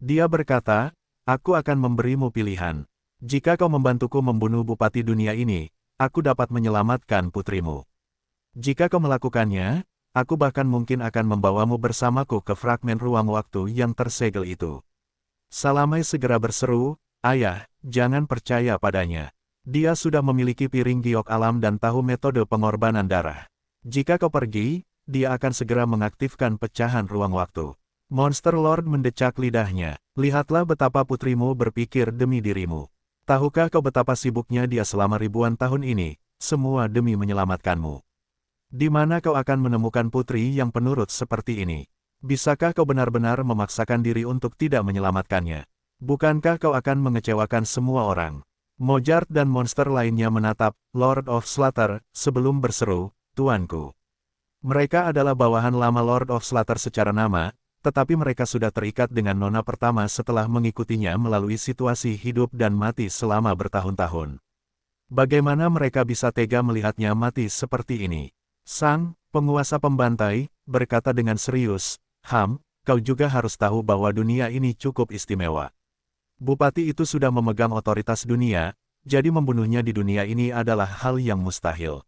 Dia berkata, aku akan memberimu pilihan. Jika kau membantuku membunuh bupati dunia ini, aku dapat menyelamatkan putrimu. Jika kau melakukannya, aku bahkan mungkin akan membawamu bersamaku ke fragmen ruang waktu yang tersegel itu. Salamai segera berseru, ayah, jangan percaya padanya. Dia sudah memiliki piring giok alam dan tahu metode pengorbanan darah. Jika kau pergi, dia akan segera mengaktifkan pecahan ruang waktu. Monster Lord mendecak lidahnya. Lihatlah betapa putrimu berpikir demi dirimu. Tahukah kau betapa sibuknya dia selama ribuan tahun ini, semua demi menyelamatkanmu. Di mana kau akan menemukan putri yang penurut seperti ini? Bisakah kau benar-benar memaksakan diri untuk tidak menyelamatkannya? Bukankah kau akan mengecewakan semua orang? Mojart dan monster lainnya menatap Lord of Slaughter sebelum berseru, "Tuanku." Mereka adalah bawahan lama Lord of Slaughter secara nama, tetapi mereka sudah terikat dengan nona pertama setelah mengikutinya melalui situasi hidup dan mati selama bertahun-tahun. Bagaimana mereka bisa tega melihatnya mati seperti ini? Sang penguasa pembantai berkata dengan serius, kau juga harus tahu bahwa dunia ini cukup istimewa. Bupati itu sudah memegang otoritas dunia, jadi membunuhnya di dunia ini adalah hal yang mustahil.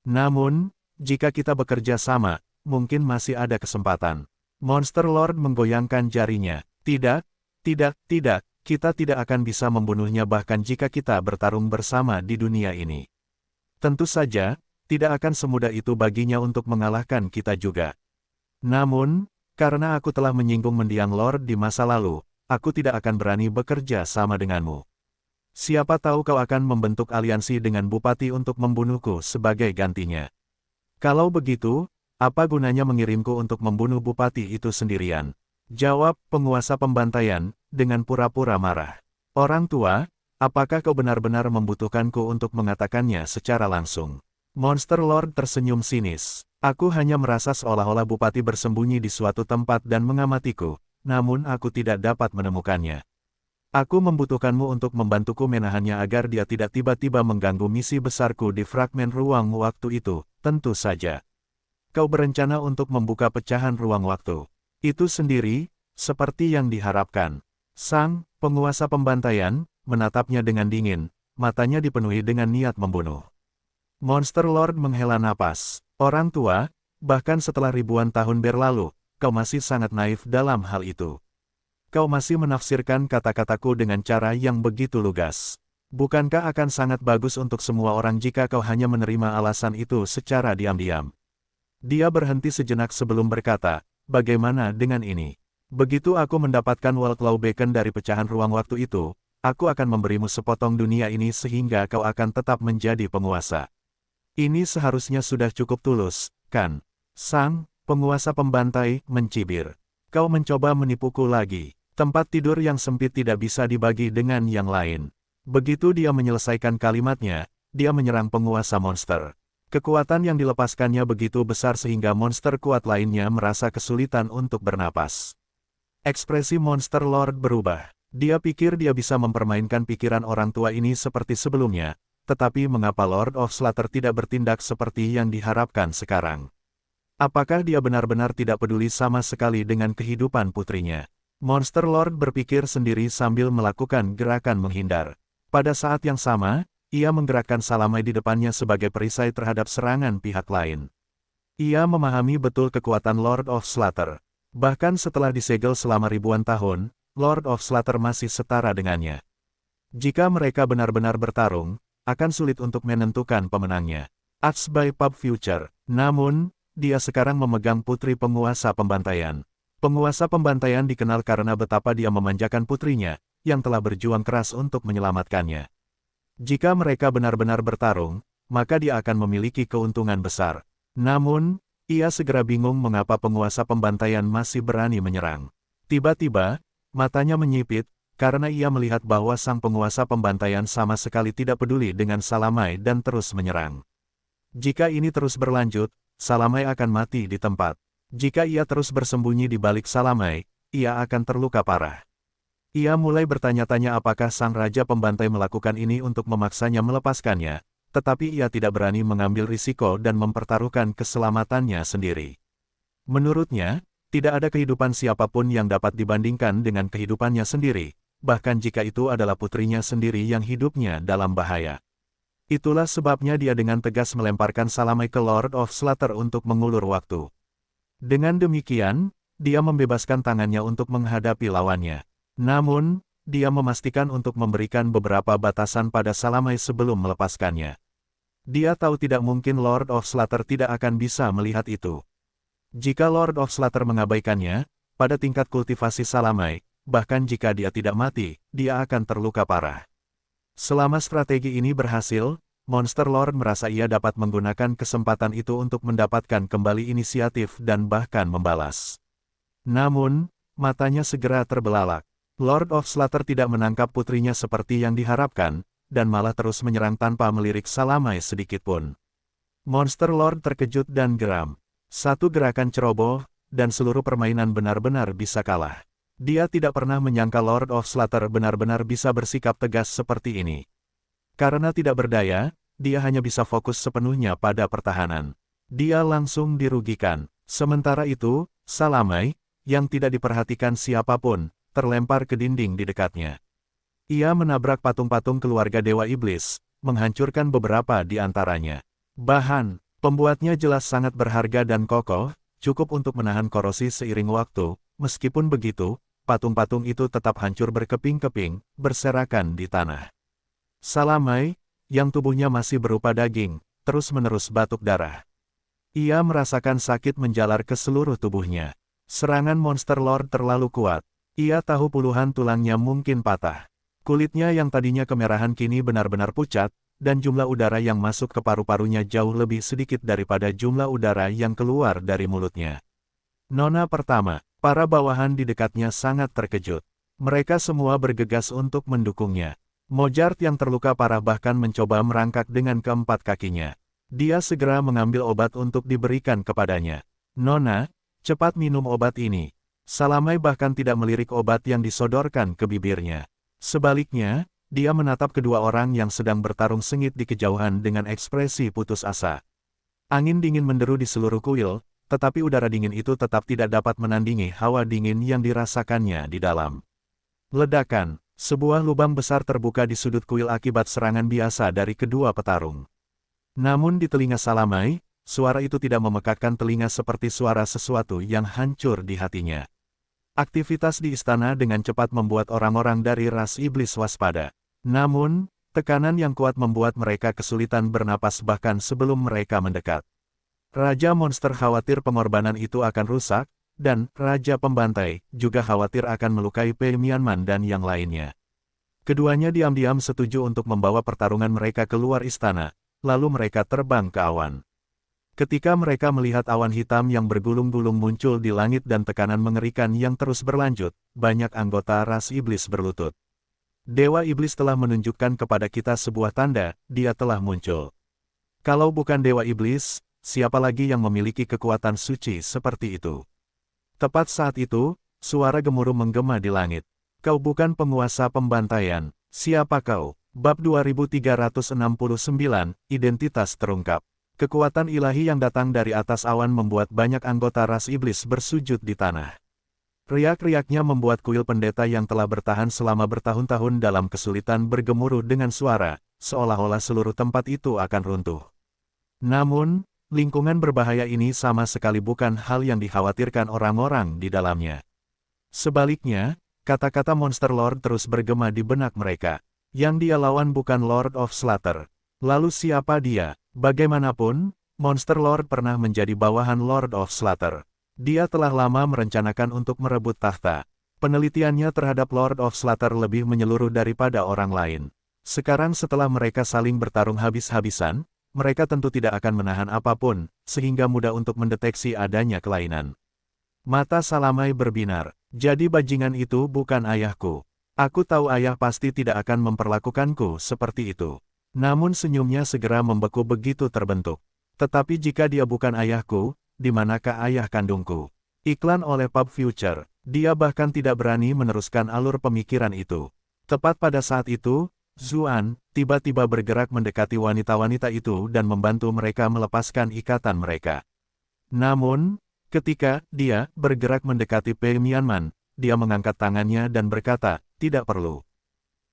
Namun, jika kita bekerja sama, mungkin masih ada kesempatan. Monster Lord menggoyangkan jarinya. Tidak, kita tidak akan bisa membunuhnya bahkan jika kita bertarung bersama di dunia ini. Tentu saja, tidak akan semudah itu baginya untuk mengalahkan kita juga. Namun, karena aku telah menyinggung mendiang Lord di masa lalu, aku tidak akan berani bekerja sama denganmu. Siapa tahu kau akan membentuk aliansi dengan Bupati untuk membunuhku sebagai gantinya. Kalau begitu, apa gunanya mengirimku untuk membunuh Bupati itu sendirian? Jawab penguasa pembantaian, dengan pura-pura marah. Orang tua, apakah kau benar-benar membutuhkanku untuk mengatakannya secara langsung? Monster Lord tersenyum sinis. Aku hanya merasa seolah-olah Bupati bersembunyi di suatu tempat dan mengamatiku, namun aku tidak dapat menemukannya. Aku membutuhkanmu untuk membantuku menahannya agar dia tidak tiba-tiba mengganggu misi besarku di fragmen ruang waktu itu, tentu saja. Kau berencana untuk membuka pecahan ruang waktu. Itu sendiri, seperti yang diharapkan. Sang penguasa pembantaian menatapnya dengan dingin, matanya dipenuhi dengan niat membunuh. Monster Lord menghela napas. Orang tua, bahkan setelah ribuan tahun berlalu, kau masih sangat naif dalam hal itu. Kau masih menafsirkan kata-kataku dengan cara yang begitu lugas. Bukankah akan sangat bagus untuk semua orang jika kau hanya menerima alasan itu secara diam-diam? Dia berhenti sejenak sebelum berkata, bagaimana dengan ini? Begitu aku mendapatkan World Beacon dari pecahan ruang waktu itu, aku akan memberimu sepotong dunia ini sehingga kau akan tetap menjadi penguasa. Ini seharusnya sudah cukup tulus, kan? Sang penguasa pembantai mencibir. Kau mencoba menipuku lagi. Tempat tidur yang sempit tidak bisa dibagi dengan yang lain. Begitu dia menyelesaikan kalimatnya, dia menyerang penguasa monster. Kekuatan yang dilepaskannya begitu besar sehingga monster kuat lainnya merasa kesulitan untuk bernapas. Ekspresi Monster Lord berubah. Dia pikir dia bisa mempermainkan pikiran orang tua ini seperti sebelumnya, tetapi mengapa Lord of Slaughter tidak bertindak seperti yang diharapkan sekarang? Apakah dia benar-benar tidak peduli sama sekali dengan kehidupan putrinya? Monster Lord berpikir sendiri sambil melakukan gerakan menghindar. Pada saat yang sama, ia menggerakkan salamai di depannya sebagai perisai terhadap serangan pihak lain. Ia memahami betul kekuatan Lord of Slaughter. Bahkan setelah disegel selama ribuan tahun, Lord of Slaughter masih setara dengannya. Jika mereka benar-benar bertarung, akan sulit untuk menentukan pemenangnya. Acts by Pub Future. Namun, dia sekarang memegang putri penguasa pembantaian. Penguasa pembantaian dikenal karena betapa dia memanjakan putrinya, yang telah berjuang keras untuk menyelamatkannya. Jika mereka benar-benar bertarung, maka dia akan memiliki keuntungan besar. Namun, ia segera bingung mengapa penguasa pembantaian masih berani menyerang. Tiba-tiba, matanya menyipit, karena ia melihat bahwa sang penguasa pembantaian sama sekali tidak peduli dengan Salamai dan terus menyerang. Jika ini terus berlanjut, Salamai akan mati di tempat. Jika ia terus bersembunyi di balik Salamai, ia akan terluka parah. Ia mulai bertanya-tanya apakah sang raja pembantai melakukan ini untuk memaksanya melepaskannya, tetapi ia tidak berani mengambil risiko dan mempertaruhkan keselamatannya sendiri. Menurutnya, tidak ada kehidupan siapapun yang dapat dibandingkan dengan kehidupannya sendiri, bahkan jika itu adalah putrinya sendiri yang hidupnya dalam bahaya. Itulah sebabnya dia dengan tegas melemparkan Salamai ke Lord of Slaughter untuk mengulur waktu. Dengan demikian, dia membebaskan tangannya untuk menghadapi lawannya. Namun, dia memastikan untuk memberikan beberapa batasan pada Salamai sebelum melepaskannya. Dia tahu tidak mungkin Lord of Slaughter tidak akan bisa melihat itu. Jika Lord of Slaughter mengabaikannya, pada tingkat kultivasi Salamai, bahkan jika dia tidak mati, dia akan terluka parah. Selama strategi ini berhasil, Monster Lord merasa ia dapat menggunakan kesempatan itu untuk mendapatkan kembali inisiatif dan bahkan membalas. Namun, matanya segera terbelalak. Lord of Slaughter tidak menangkap putrinya seperti yang diharapkan, dan malah terus menyerang tanpa melirik Salamai sedikitpun. Monster Lord terkejut dan geram. Satu gerakan ceroboh, dan seluruh permainan benar-benar bisa kalah. Dia tidak pernah menyangka Lord of Slaughter benar-benar bisa bersikap tegas seperti ini. Karena tidak berdaya, dia hanya bisa fokus sepenuhnya pada pertahanan. Dia langsung dirugikan. Sementara itu, Salamai, yang tidak diperhatikan siapapun, terlempar ke dinding di dekatnya. Ia menabrak patung-patung keluarga Dewa Iblis, menghancurkan beberapa di antaranya. Bahan, pembuatnya jelas sangat berharga dan kokoh, cukup untuk menahan korosi seiring waktu. Meskipun begitu, patung-patung itu tetap hancur berkeping-keping, berserakan di tanah. Salamai, yang tubuhnya masih berupa daging, terus-menerus batuk darah. Ia merasakan sakit menjalar ke seluruh tubuhnya. Serangan Monster Lord terlalu kuat. Ia tahu puluhan tulangnya mungkin patah. Kulitnya yang tadinya kemerahan kini benar-benar pucat, dan jumlah udara yang masuk ke paru-parunya jauh lebih sedikit daripada jumlah udara yang keluar dari mulutnya. Nona pertama, para bawahan di dekatnya sangat terkejut. Mereka semua bergegas untuk mendukungnya. Mojart yang terluka parah bahkan mencoba merangkak dengan keempat kakinya. Dia segera mengambil obat untuk diberikan kepadanya. Nona, cepat minum obat ini. Salamai bahkan tidak melirik obat yang disodorkan ke bibirnya. Sebaliknya, dia menatap kedua orang yang sedang bertarung sengit di kejauhan dengan ekspresi putus asa. Angin dingin menderu di seluruh kuil, tetapi udara dingin itu tetap tidak dapat menandingi hawa dingin yang dirasakannya di dalam. Ledakan, sebuah lubang besar terbuka di sudut kuil akibat serangan biasa dari kedua petarung. Namun di telinga Salamai, suara itu tidak memekakkan telinga seperti suara sesuatu yang hancur di hatinya. Aktivitas di istana dengan cepat membuat orang-orang dari ras iblis waspada. Namun, tekanan yang kuat membuat mereka kesulitan bernapas bahkan sebelum mereka mendekat. Raja Monster khawatir pengorbanan itu akan rusak, dan Raja Pembantai juga khawatir akan melukai Pei Mianman dan yang lainnya. Keduanya diam-diam setuju untuk membawa pertarungan mereka keluar istana, lalu mereka terbang ke awan. Ketika mereka melihat awan hitam yang bergulung-gulung muncul di langit dan tekanan mengerikan yang terus berlanjut, banyak anggota ras iblis berlutut. Dewa Iblis telah menunjukkan kepada kita sebuah tanda, dia telah muncul. Kalau bukan Dewa Iblis, siapa lagi yang memiliki kekuatan suci seperti itu? Tepat saat itu, suara gemuruh menggema di langit. Kau bukan penguasa pembantaian, siapa kau? Bab 2369, Identitas terungkap. Kekuatan ilahi yang datang dari atas awan membuat banyak anggota ras iblis bersujud di tanah. Riak-riaknya membuat kuil pendeta yang telah bertahan selama bertahun-tahun dalam kesulitan bergemuruh dengan suara, seolah-olah seluruh tempat itu akan runtuh. Namun, lingkungan berbahaya ini sama sekali bukan hal yang dikhawatirkan orang-orang di dalamnya. Sebaliknya, kata-kata Monster Lord terus bergema di benak mereka. Yang dia lawan bukan Lord of Slaughter. Lalu siapa dia? Bagaimanapun, Monster Lord pernah menjadi bawahan Lord of Slaughter. Dia telah lama merencanakan untuk merebut tahta. Penelitiannya terhadap Lord of Slaughter lebih menyeluruh daripada orang lain. Sekarang setelah mereka saling bertarung habis-habisan, mereka tentu tidak akan menahan apapun, sehingga mudah untuk mendeteksi adanya kelainan. Mata Salamai berbinar. Jadi bajingan itu bukan ayahku. Aku tahu ayah pasti tidak akan memperlakukanku seperti itu. Namun senyumnya segera membeku begitu terbentuk. Tetapi jika dia bukan ayahku, di manakah ayah kandungku? Iklan oleh Pub Future. Dia bahkan tidak berani meneruskan alur pemikiran itu. Tepat pada saat itu, Zuan tiba-tiba bergerak mendekati wanita-wanita itu dan membantu mereka melepaskan ikatan mereka. Namun, ketika dia bergerak mendekati Pei Mianman, dia mengangkat tangannya dan berkata, tidak perlu.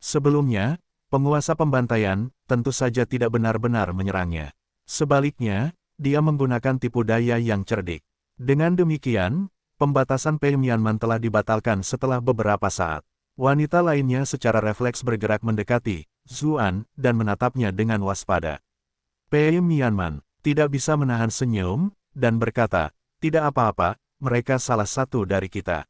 Sebelumnya, penguasa pembantaian tentu saja tidak benar-benar menyerangnya. Sebaliknya, dia menggunakan tipu daya yang cerdik. Dengan demikian, pembatasan Pei Mianman telah dibatalkan setelah beberapa saat. Wanita lainnya secara refleks bergerak mendekati Zuan dan menatapnya dengan waspada. Pei Mianman tidak bisa menahan senyum dan berkata, "Tidak apa-apa, mereka salah satu dari kita."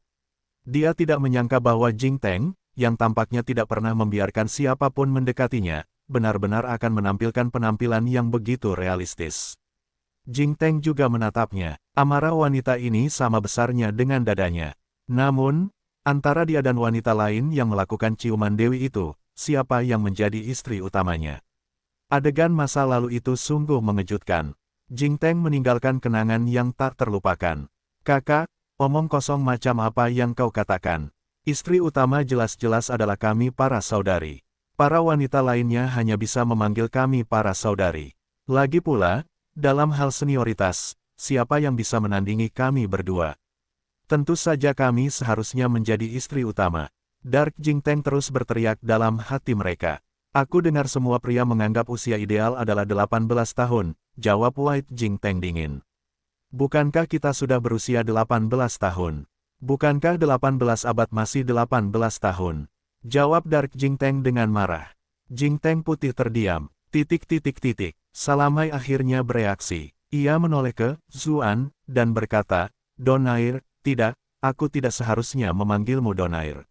Dia tidak menyangka bahwa Jing Teng, yang tampaknya tidak pernah membiarkan siapapun mendekatinya, benar-benar akan menampilkan penampilan yang begitu realistis. Jing Teng juga menatapnya. Amarah wanita ini sama besarnya dengan dadanya. Namun, antara dia dan wanita lain yang melakukan ciuman dewi itu, siapa yang menjadi istri utamanya? Adegan masa lalu itu sungguh mengejutkan. Jing Teng meninggalkan kenangan yang tak terlupakan. "Kakak, omong kosong macam apa yang kau katakan? Istri utama jelas-jelas adalah kami para saudari. Para wanita lainnya hanya bisa memanggil kami para saudari. Lagi pula, dalam hal senioritas, siapa yang bisa menandingi kami berdua? Tentu saja kami seharusnya menjadi istri utama." Dark Jing Teng terus berteriak dalam hati mereka. "Aku dengar semua pria menganggap usia ideal adalah 18 tahun, jawab White Jing Teng dingin. "Bukankah kita sudah berusia 18 tahun? Bukankah 18 abad masih 18 tahun? Jawab Dark Jing Teng dengan marah. Jing Teng putih terdiam. Salamai akhirnya bereaksi. Ia menoleh ke Zuan dan berkata, "Donair, tidak, aku tidak seharusnya memanggilmu Donair.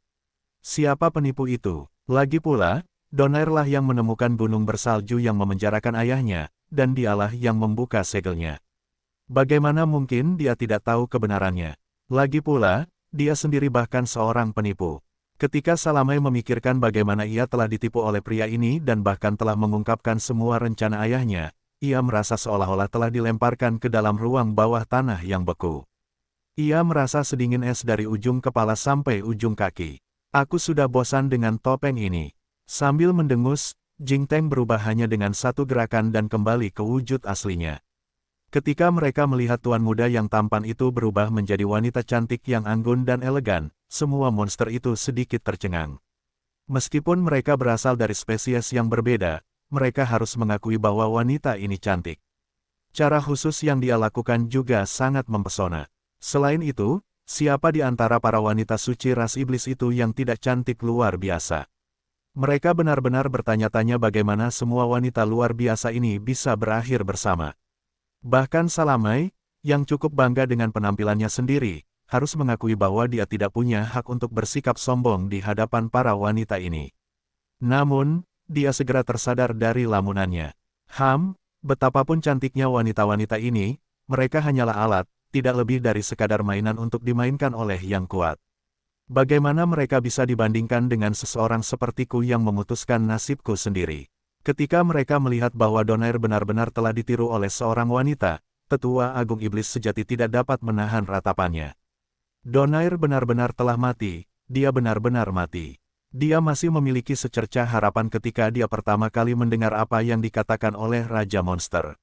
Siapa penipu itu? Lagi pula, Donairlah yang menemukan gunung bersalju yang memenjarakan ayahnya, dan dialah yang membuka segelnya. Bagaimana mungkin dia tidak tahu kebenarannya? Lagi pula, dia sendiri bahkan seorang penipu." Ketika Salamai memikirkan bagaimana ia telah ditipu oleh pria ini dan bahkan telah mengungkapkan semua rencana ayahnya, ia merasa seolah-olah telah dilemparkan ke dalam ruang bawah tanah yang beku. Ia merasa sedingin es dari ujung kepala sampai ujung kaki. "Aku sudah bosan dengan topeng ini." Sambil mendengus, Jing Teng berubah hanya dengan satu gerakan dan kembali ke wujud aslinya. Ketika mereka melihat tuan muda yang tampan itu berubah menjadi wanita cantik yang anggun dan elegan, semua monster itu sedikit tercengang. Meskipun mereka berasal dari spesies yang berbeda, mereka harus mengakui bahwa wanita ini cantik. Cara khusus yang dia lakukan juga sangat mempesona. Selain itu, siapa di antara para wanita suci ras iblis itu yang tidak cantik luar biasa? Mereka benar-benar bertanya-tanya bagaimana semua wanita luar biasa ini bisa berakhir bersama. Bahkan Salamai, yang cukup bangga dengan penampilannya sendiri, harus mengakui bahwa dia tidak punya hak untuk bersikap sombong di hadapan para wanita ini. Namun, dia segera tersadar dari lamunannya. Betapapun cantiknya wanita-wanita ini, mereka hanyalah alat, tidak lebih dari sekadar mainan untuk dimainkan oleh yang kuat. Bagaimana mereka bisa dibandingkan dengan seseorang sepertiku yang memutuskan nasibku sendiri? Ketika mereka melihat bahwa Donair benar-benar telah ditiru oleh seorang wanita, Tetua Agung Iblis sejati tidak dapat menahan ratapannya. Donair benar-benar telah mati, dia benar-benar mati. Dia masih memiliki secercah harapan ketika dia pertama kali mendengar apa yang dikatakan oleh Raja Monster.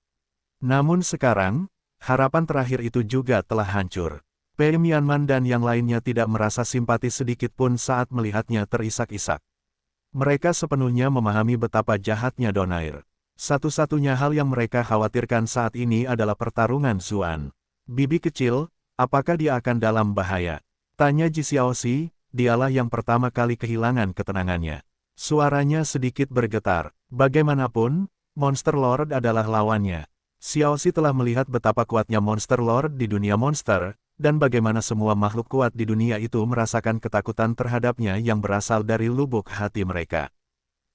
Namun sekarang, harapan terakhir itu juga telah hancur. Pei Mianman dan yang lainnya tidak merasa simpati sedikit pun saat melihatnya terisak-isak. Mereka sepenuhnya memahami betapa jahatnya Donair. Satu-satunya hal yang mereka khawatirkan saat ini adalah pertarungan Zuan. "Bibi kecil, apakah dia akan dalam bahaya?" tanya Ji Xiaoxi, dialah yang pertama kali kehilangan ketenangannya. Suaranya sedikit bergetar. Bagaimanapun, Monster Lord adalah lawannya. Xiaoxi telah melihat betapa kuatnya Monster Lord di dunia monster, dan bagaimana semua makhluk kuat di dunia itu merasakan ketakutan terhadapnya yang berasal dari lubuk hati mereka.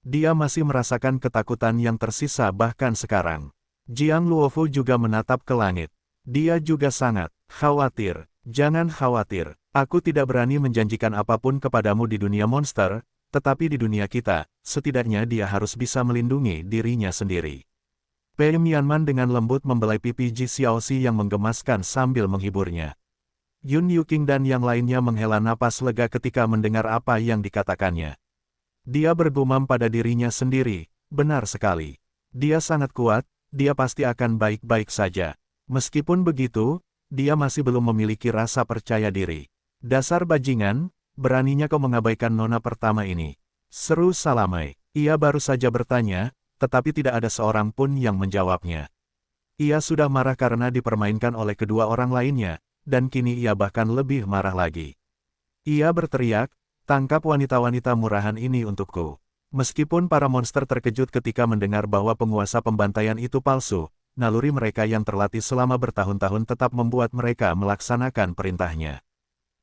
Dia masih merasakan ketakutan yang tersisa bahkan sekarang. Jiang Luofu juga menatap ke langit. Dia juga sangat khawatir. "Jangan khawatir, aku tidak berani menjanjikan apapun kepadamu di dunia monster, tetapi di dunia kita, setidaknya dia harus bisa melindungi dirinya sendiri." Pei Mianman dengan lembut membelai pipi Ji Xiaoxi yang menggemaskan sambil menghiburnya. Yun Yuking dan yang lainnya menghela napas lega ketika mendengar apa yang dikatakannya. Dia bergumam pada dirinya sendiri, benar sekali. Dia sangat kuat, dia pasti akan baik-baik saja. Meskipun begitu, dia masih belum memiliki rasa percaya diri. "Dasar bajingan, beraninya kau mengabaikan nona pertama ini," seru Salamai. Ia baru saja bertanya, tetapi tidak ada seorang pun yang menjawabnya. Ia sudah marah karena dipermainkan oleh kedua orang lainnya, dan kini ia bahkan lebih marah lagi. Ia berteriak, Tangkap wanita-wanita murahan ini untukku. Meskipun para monster terkejut ketika mendengar bahwa penguasa pembantaian itu palsu, naluri mereka yang terlatih selama bertahun-tahun tetap membuat mereka melaksanakan perintahnya.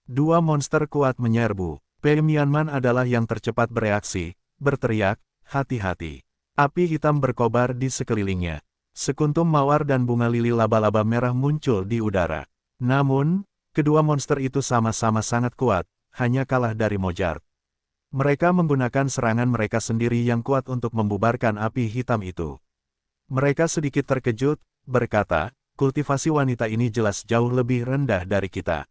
Dua monster kuat menyerbu. Pei Mianman adalah yang tercepat bereaksi, berteriak, "Hati-hati." Api hitam berkobar di sekelilingnya. Sekuntum mawar dan bunga lili laba-laba merah muncul di udara. Namun, kedua monster itu sama-sama sangat kuat, hanya kalah dari Mojart. Mereka menggunakan serangan mereka sendiri yang kuat untuk membubarkan api hitam itu. Mereka sedikit terkejut, berkata, "Kultivasi wanita ini jelas jauh lebih rendah dari kita.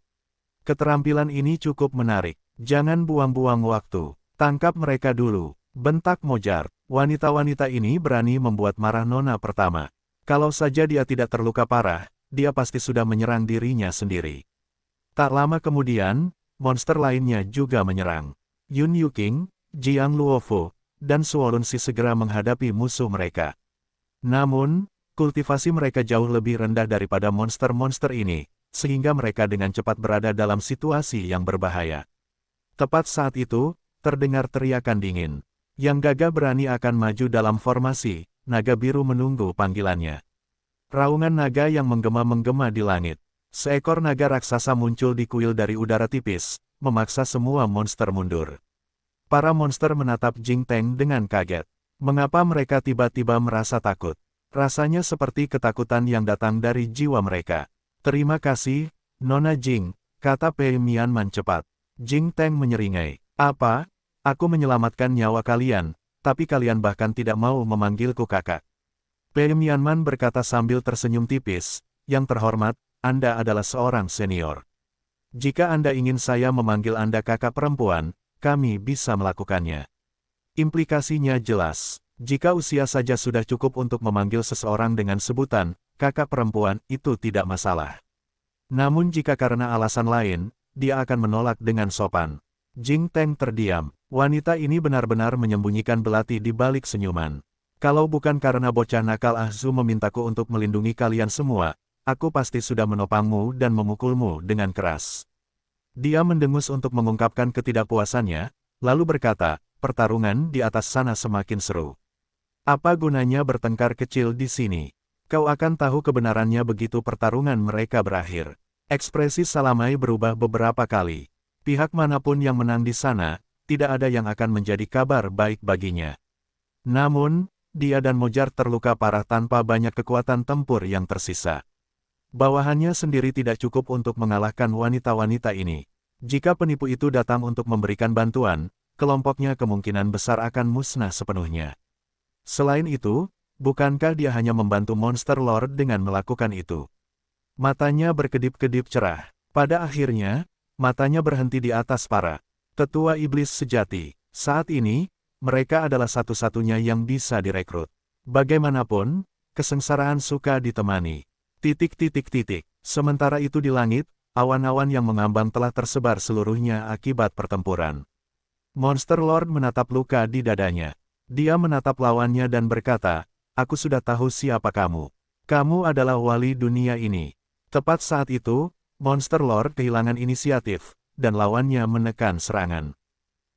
Keterampilan ini cukup menarik. Jangan buang-buang waktu. Tangkap mereka dulu," bentak Mojart. Wanita-wanita ini berani membuat marah nona pertama. Kalau saja dia tidak terluka parah, dia pasti sudah menyerang dirinya sendiri. Tak lama kemudian, monster lainnya juga menyerang. Yun Yuking, Jiang Luofo, dan Suolunsi segera menghadapi musuh mereka. Namun, kultivasi mereka jauh lebih rendah daripada monster-monster ini, sehingga mereka dengan cepat berada dalam situasi yang berbahaya. Tepat saat itu, terdengar teriakan dingin. Yang gagah berani akan maju dalam formasi, naga biru menunggu panggilannya. Raungan naga yang menggema-menggema di langit. Seekor naga raksasa muncul di kuil dari udara tipis, memaksa semua monster mundur. Para monster menatap Jing Teng dengan kaget. Mengapa mereka tiba-tiba merasa takut? Rasanya seperti ketakutan yang datang dari jiwa mereka. "Terima kasih, Nona Jing," kata Pei Mianman cepat. Jing Teng menyeringai. "Apa? Aku menyelamatkan nyawa kalian, tapi kalian bahkan tidak mau memanggilku kakak." Pei Mianman berkata sambil tersenyum tipis, "Yang terhormat, Anda adalah seorang senior. Jika Anda ingin saya memanggil Anda kakak perempuan, kami bisa melakukannya." Implikasinya jelas. Jika usia saja sudah cukup untuk memanggil seseorang dengan sebutan kakak perempuan, itu tidak masalah. Namun jika karena alasan lain, dia akan menolak dengan sopan. Jing Teng terdiam. Wanita ini benar-benar menyembunyikan belati di balik senyuman. "Kalau bukan karena bocah nakal Ahzu memintaku untuk melindungi kalian semua, aku pasti sudah menopangmu dan memukulmu dengan keras." Dia mendengus untuk mengungkapkan ketidakpuasannya, lalu berkata, "Pertarungan di atas sana semakin seru. Apa gunanya bertengkar kecil di sini? Kau akan tahu kebenarannya begitu pertarungan mereka berakhir." Ekspresi Salamai berubah beberapa kali. Pihak manapun yang menang di sana, tidak ada yang akan menjadi kabar baik baginya. Namun, dia dan Mojart terluka parah tanpa banyak kekuatan tempur yang tersisa. Bawahannya sendiri tidak cukup untuk mengalahkan wanita-wanita ini. Jika penipu itu datang untuk memberikan bantuan, kelompoknya kemungkinan besar akan musnah sepenuhnya. Selain itu, bukankah dia hanya membantu Monster Lord dengan melakukan itu? Matanya berkedip-kedip cerah. Pada akhirnya, matanya berhenti di atas para tetua iblis sejati. Saat ini, mereka adalah satu-satunya yang bisa direkrut. Bagaimanapun, kesengsaraan suka ditemani. Sementara itu di langit, awan-awan yang mengambang telah tersebar seluruhnya akibat pertempuran. Monster Lord menatap luka di dadanya. Dia menatap lawannya dan berkata, "Aku sudah tahu siapa kamu. Kamu adalah wali dunia ini." Tepat saat itu, Monster Lord kehilangan inisiatif, dan lawannya menekan serangan.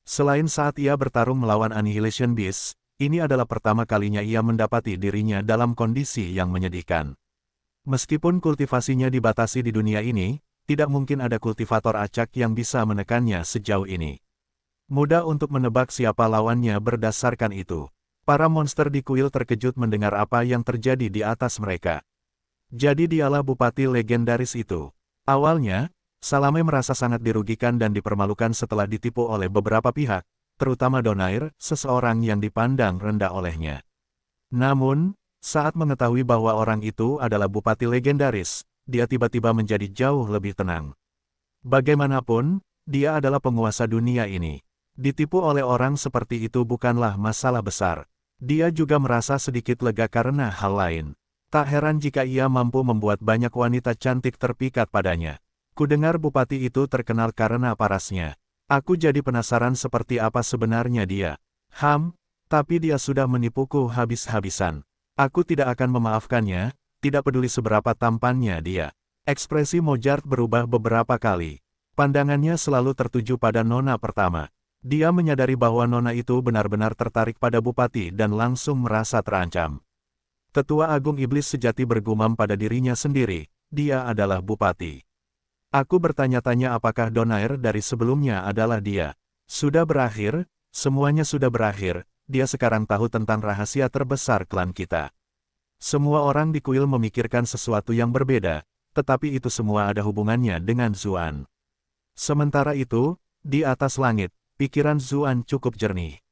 Selain saat ia bertarung melawan Annihilation Beast, ini adalah pertama kalinya ia mendapati dirinya dalam kondisi yang menyedihkan. Meskipun kultivasinya dibatasi di dunia ini, tidak mungkin ada kultivator acak yang bisa menekannya sejauh ini. Mudah untuk menebak siapa lawannya berdasarkan itu. Para monster di kuil terkejut mendengar apa yang terjadi di atas mereka. Jadi dialah bupati legendaris itu. Awalnya, Salamai merasa sangat dirugikan dan dipermalukan setelah ditipu oleh beberapa pihak, terutama Donair, seseorang yang dipandang rendah olehnya. Namun, saat mengetahui bahwa orang itu adalah bupati legendaris, dia tiba-tiba menjadi jauh lebih tenang. Bagaimanapun, dia adalah penguasa dunia ini. Ditipu oleh orang seperti itu bukanlah masalah besar. Dia juga merasa sedikit lega karena hal lain. Tak heran jika ia mampu membuat banyak wanita cantik terpikat padanya. Kudengar bupati itu terkenal karena parasnya. Aku jadi penasaran seperti apa sebenarnya dia. Tapi dia sudah menipuku habis-habisan. Aku tidak akan memaafkannya, tidak peduli seberapa tampannya dia. Ekspresi Mojart berubah beberapa kali. Pandangannya selalu tertuju pada nona pertama. Dia menyadari bahwa nona itu benar-benar tertarik pada Bupati dan langsung merasa terancam. Tetua Agung Iblis sejati bergumam pada dirinya sendiri, dia adalah Bupati. Aku bertanya-tanya apakah Donair dari sebelumnya adalah dia. Sudah berakhir, semuanya sudah berakhir, dia sekarang tahu tentang rahasia terbesar klan kita. Semua orang di kuil memikirkan sesuatu yang berbeda, tetapi itu semua ada hubungannya dengan Zuan. Sementara itu, di atas langit, pikiran Zuan cukup jernih.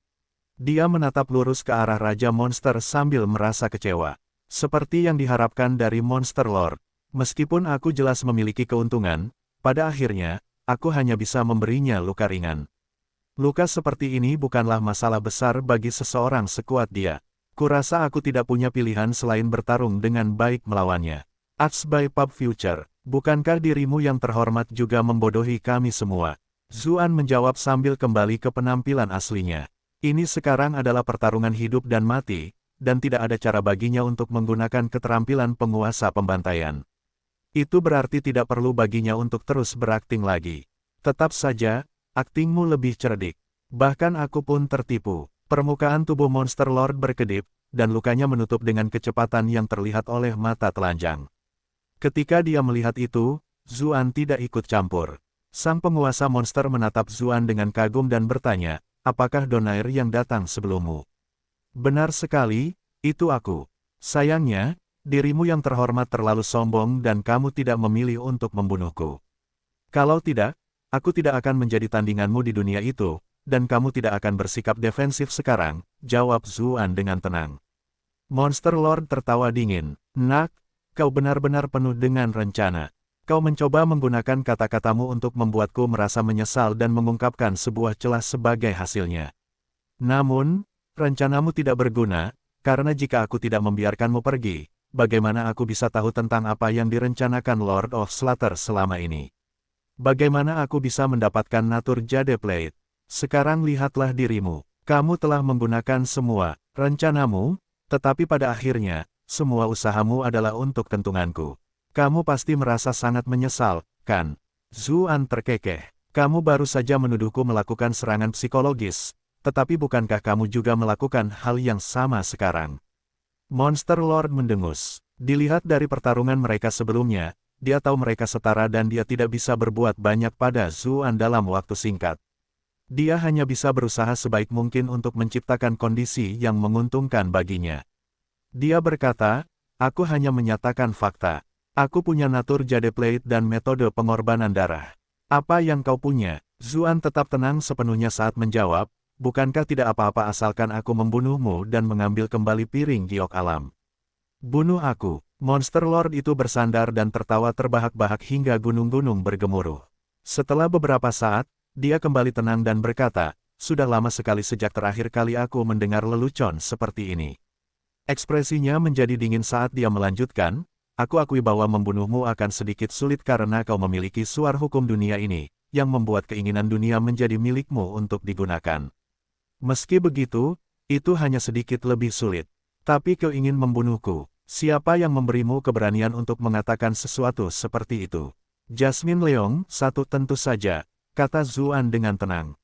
Dia menatap lurus ke arah Raja Monster sambil merasa kecewa. Seperti yang diharapkan dari Monster Lord. Meskipun aku jelas memiliki keuntungan, pada akhirnya, aku hanya bisa memberinya luka ringan. Luka seperti ini bukanlah masalah besar bagi seseorang sekuat dia. Kurasa aku tidak punya pilihan selain bertarung dengan baik melawannya. Ats by Pub Future, bukankah dirimu yang terhormat juga membodohi kami semua? Zuan menjawab sambil kembali ke penampilan aslinya. Ini sekarang adalah pertarungan hidup dan mati, dan tidak ada cara baginya untuk menggunakan keterampilan penguasa pembantaian. Itu berarti tidak perlu baginya untuk terus berakting lagi. Tetap saja, aktingmu lebih cerdik. Bahkan aku pun tertipu. Permukaan tubuh Monster Lord berkedip, dan lukanya menutup dengan kecepatan yang terlihat oleh mata telanjang. Ketika dia melihat itu, Zuan tidak ikut campur. Sang penguasa monster menatap Zuan dengan kagum dan bertanya, apakah Donair yang datang sebelummu? Benar sekali, itu aku. Sayangnya, dirimu yang terhormat terlalu sombong dan kamu tidak memilih untuk membunuhku. Kalau tidak, aku tidak akan menjadi tandinganmu di dunia itu, dan kamu tidak akan bersikap defensif sekarang, jawab Zuan dengan tenang. Monster Lord tertawa dingin, nak, kau benar-benar penuh dengan rencana. Kau mencoba menggunakan kata-katamu untuk membuatku merasa menyesal dan mengungkapkan sebuah celah sebagai hasilnya. Namun, rencanamu tidak berguna, karena jika aku tidak membiarkanmu pergi, bagaimana aku bisa tahu tentang apa yang direncanakan Lord of Slaughter selama ini? Bagaimana aku bisa mendapatkan Natur Jade Plate? Sekarang lihatlah dirimu. Kamu telah menggunakan semua rencanamu, tetapi pada akhirnya, semua usahamu adalah untuk kentunganku. Kamu pasti merasa sangat menyesal, kan? Zuan terkekeh. Kamu baru saja menuduhku melakukan serangan psikologis, tetapi bukankah kamu juga melakukan hal yang sama sekarang? Monster Lord mendengus. Dilihat dari pertarungan mereka sebelumnya, dia tahu mereka setara dan dia tidak bisa berbuat banyak pada Zuan dalam waktu singkat. Dia hanya bisa berusaha sebaik mungkin untuk menciptakan kondisi yang menguntungkan baginya. Dia berkata, aku hanya menyatakan fakta. Aku punya Natur Jade Plate dan metode pengorbanan darah. Apa yang kau punya? Zuan tetap tenang sepenuhnya saat menjawab, bukankah tidak apa-apa asalkan aku membunuhmu dan mengambil kembali piring giok alam? Bunuh aku. Monster Lord itu bersandar dan tertawa terbahak-bahak hingga gunung-gunung bergemuruh. Setelah beberapa saat, dia kembali tenang dan berkata, sudah lama sekali sejak terakhir kali aku mendengar lelucon seperti ini. Ekspresinya menjadi dingin saat dia melanjutkan, aku akui bahwa membunuhmu akan sedikit sulit karena kau memiliki suar hukum dunia ini, yang membuat keinginan dunia menjadi milikmu untuk digunakan. Meski begitu, itu hanya sedikit lebih sulit. Tapi kau ingin membunuhku. Siapa yang memberimu keberanian untuk mengatakan sesuatu seperti itu? Jasmine Leong, satu tentu saja, kata Zuan dengan tenang.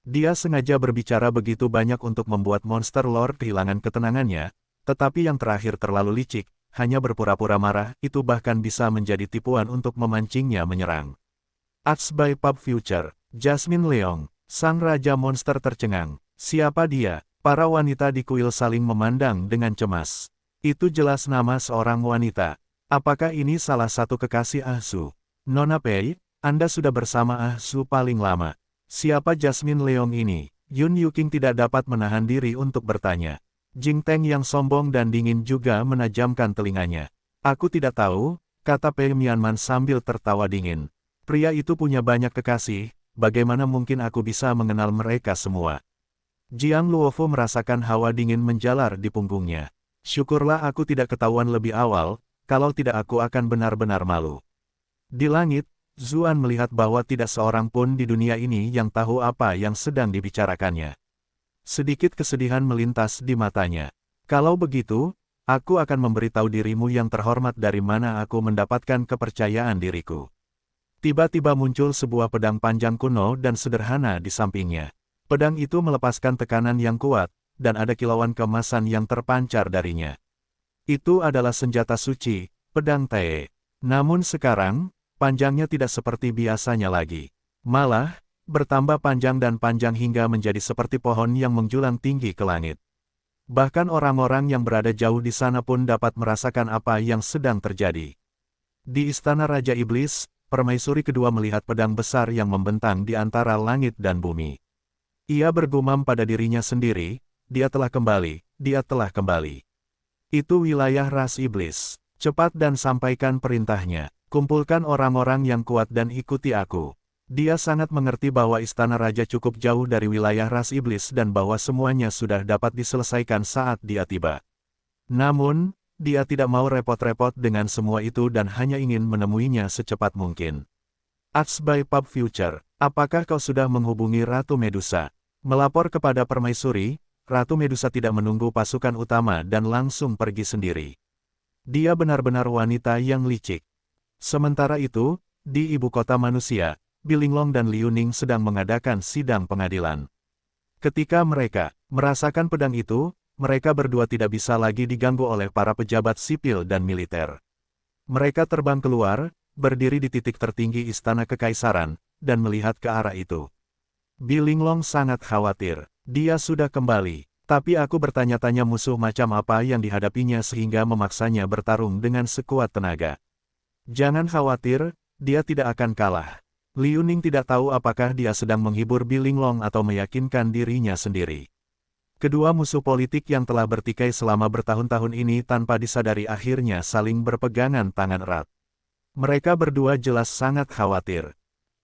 Dia sengaja berbicara begitu banyak untuk membuat Monster Lord kehilangan ketenangannya, tetapi yang terakhir terlalu licik, hanya berpura-pura marah, itu bahkan bisa menjadi tipuan untuk memancingnya menyerang. Ats by Pub Future, Jasmine Leong, sang raja monster tercengang. Siapa dia? Para wanita di kuil saling memandang dengan cemas. Itu jelas nama seorang wanita. Apakah ini salah satu kekasih Ah Su? Nona Pei, Anda sudah bersama Ah Su paling lama. Siapa Jasmine Leong ini? Yun Yuking tidak dapat menahan diri untuk bertanya. Jing Teng yang sombong dan dingin juga menajamkan telinganya. Aku tidak tahu, kata Pei Mianman sambil tertawa dingin. Pria itu punya banyak kekasih, bagaimana mungkin aku bisa mengenal mereka semua? Jiang Luofo merasakan hawa dingin menjalar di punggungnya. Syukurlah aku tidak ketahuan lebih awal, kalau tidak aku akan benar-benar malu. Di langit, Zuan melihat bahwa tidak seorang pun di dunia ini yang tahu apa yang sedang dibicarakannya. Sedikit kesedihan melintas di matanya. Kalau begitu, aku akan memberitahu dirimu yang terhormat dari mana aku mendapatkan kepercayaan diriku. Tiba-tiba muncul sebuah pedang panjang kuno dan sederhana di sampingnya. Pedang itu melepaskan tekanan yang kuat, dan ada kilauan keemasan yang terpancar darinya. Itu adalah senjata suci, pedang Te. Namun sekarang, panjangnya tidak seperti biasanya lagi. Malah, bertambah panjang dan panjang hingga menjadi seperti pohon yang menjulang tinggi ke langit. Bahkan orang-orang yang berada jauh di sana pun dapat merasakan apa yang sedang terjadi. Di Istana Raja Iblis, permaisuri kedua melihat pedang besar yang membentang di antara langit dan bumi. Ia bergumam pada dirinya sendiri, dia telah kembali, dia telah kembali. Itu wilayah ras iblis. Cepat dan sampaikan perintahnya. Kumpulkan orang-orang yang kuat dan ikuti aku. Dia sangat mengerti bahwa istana raja cukup jauh dari wilayah ras iblis dan bahwa semuanya sudah dapat diselesaikan saat dia tiba. Namun, dia tidak mau repot-repot dengan semua itu dan hanya ingin menemuinya secepat mungkin. Ats by Pub Future, apakah kau sudah menghubungi Ratu Medusa? Melapor kepada permaisuri, Ratu Medusa tidak menunggu pasukan utama dan langsung pergi sendiri. Dia benar-benar wanita yang licik. Sementara itu, di ibu kota manusia, Bilinglong dan Liu Ning sedang mengadakan sidang pengadilan. Ketika mereka merasakan pedang itu, mereka berdua tidak bisa lagi diganggu oleh para pejabat sipil dan militer. Mereka terbang keluar, berdiri di titik tertinggi istana kekaisaran, dan melihat ke arah itu. Bilinglong sangat khawatir. Dia sudah kembali, tapi aku bertanya-tanya musuh macam apa yang dihadapinya sehingga memaksanya bertarung dengan sekuat tenaga. Jangan khawatir, dia tidak akan kalah. Liu Ning tidak tahu apakah dia sedang menghibur Bilinglong atau meyakinkan dirinya sendiri. Kedua musuh politik yang telah bertikai selama bertahun-tahun ini tanpa disadari akhirnya saling berpegangan tangan erat. Mereka berdua jelas sangat khawatir.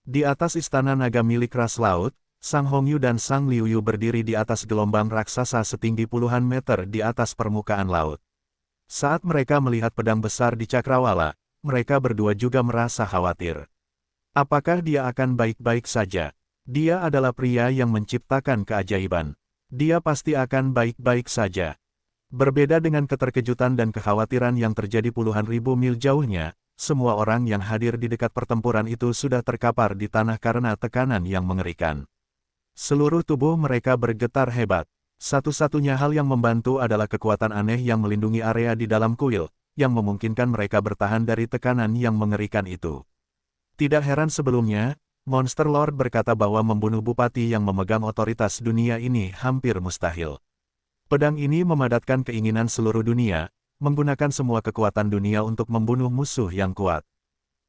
Di atas istana naga milik ras laut, Sang Hongyu dan Sang Liuyu berdiri di atas gelombang raksasa setinggi puluhan meter di atas permukaan laut. Saat mereka melihat pedang besar di cakrawala, mereka berdua juga merasa khawatir. Apakah dia akan baik-baik saja? Dia adalah pria yang menciptakan keajaiban. Dia pasti akan baik-baik saja. Berbeda dengan keterkejutan dan kekhawatiran yang terjadi puluhan ribu mil jauhnya, semua orang yang hadir di dekat pertempuran itu sudah terkapar di tanah karena tekanan yang mengerikan. Seluruh tubuh mereka bergetar hebat. Satu-satunya hal yang membantu adalah kekuatan aneh yang melindungi area di dalam kuil, yang memungkinkan mereka bertahan dari tekanan yang mengerikan itu. Tidak heran sebelumnya, Monster Lord berkata bahwa membunuh bupati yang memegang otoritas dunia ini hampir mustahil. Pedang ini memadatkan keinginan seluruh dunia, menggunakan semua kekuatan dunia untuk membunuh musuh yang kuat.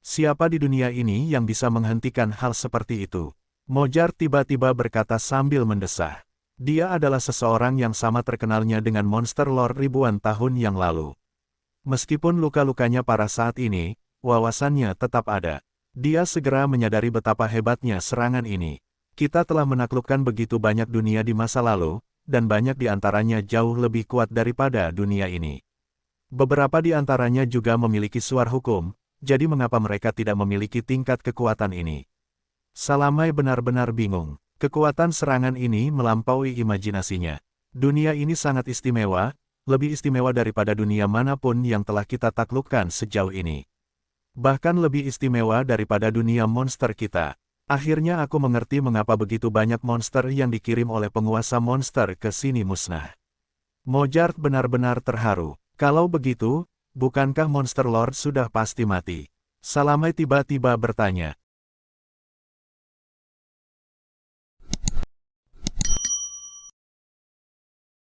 Siapa di dunia ini yang bisa menghentikan hal seperti itu? Mojart tiba-tiba berkata sambil mendesah. Dia adalah seseorang yang sama terkenalnya dengan Monster Lord ribuan tahun yang lalu. Meskipun luka-lukanya parah saat ini, wawasannya tetap ada. Dia segera menyadari betapa hebatnya serangan ini. Kita telah menaklukkan begitu banyak dunia di masa lalu, dan banyak di antaranya jauh lebih kuat daripada dunia ini. Beberapa di antaranya juga memiliki suar hukum, jadi mengapa mereka tidak memiliki tingkat kekuatan ini? Salamai benar-benar bingung. Kekuatan serangan ini melampaui imajinasinya. Dunia ini sangat istimewa, lebih istimewa daripada dunia manapun yang telah kita taklukkan sejauh ini. Bahkan lebih istimewa daripada dunia monster kita. Akhirnya aku mengerti mengapa begitu banyak monster yang dikirim oleh penguasa monster ke sini musnah. Mojart benar-benar terharu. Kalau begitu, bukankah Monster Lord sudah pasti mati? Salamai tiba-tiba bertanya.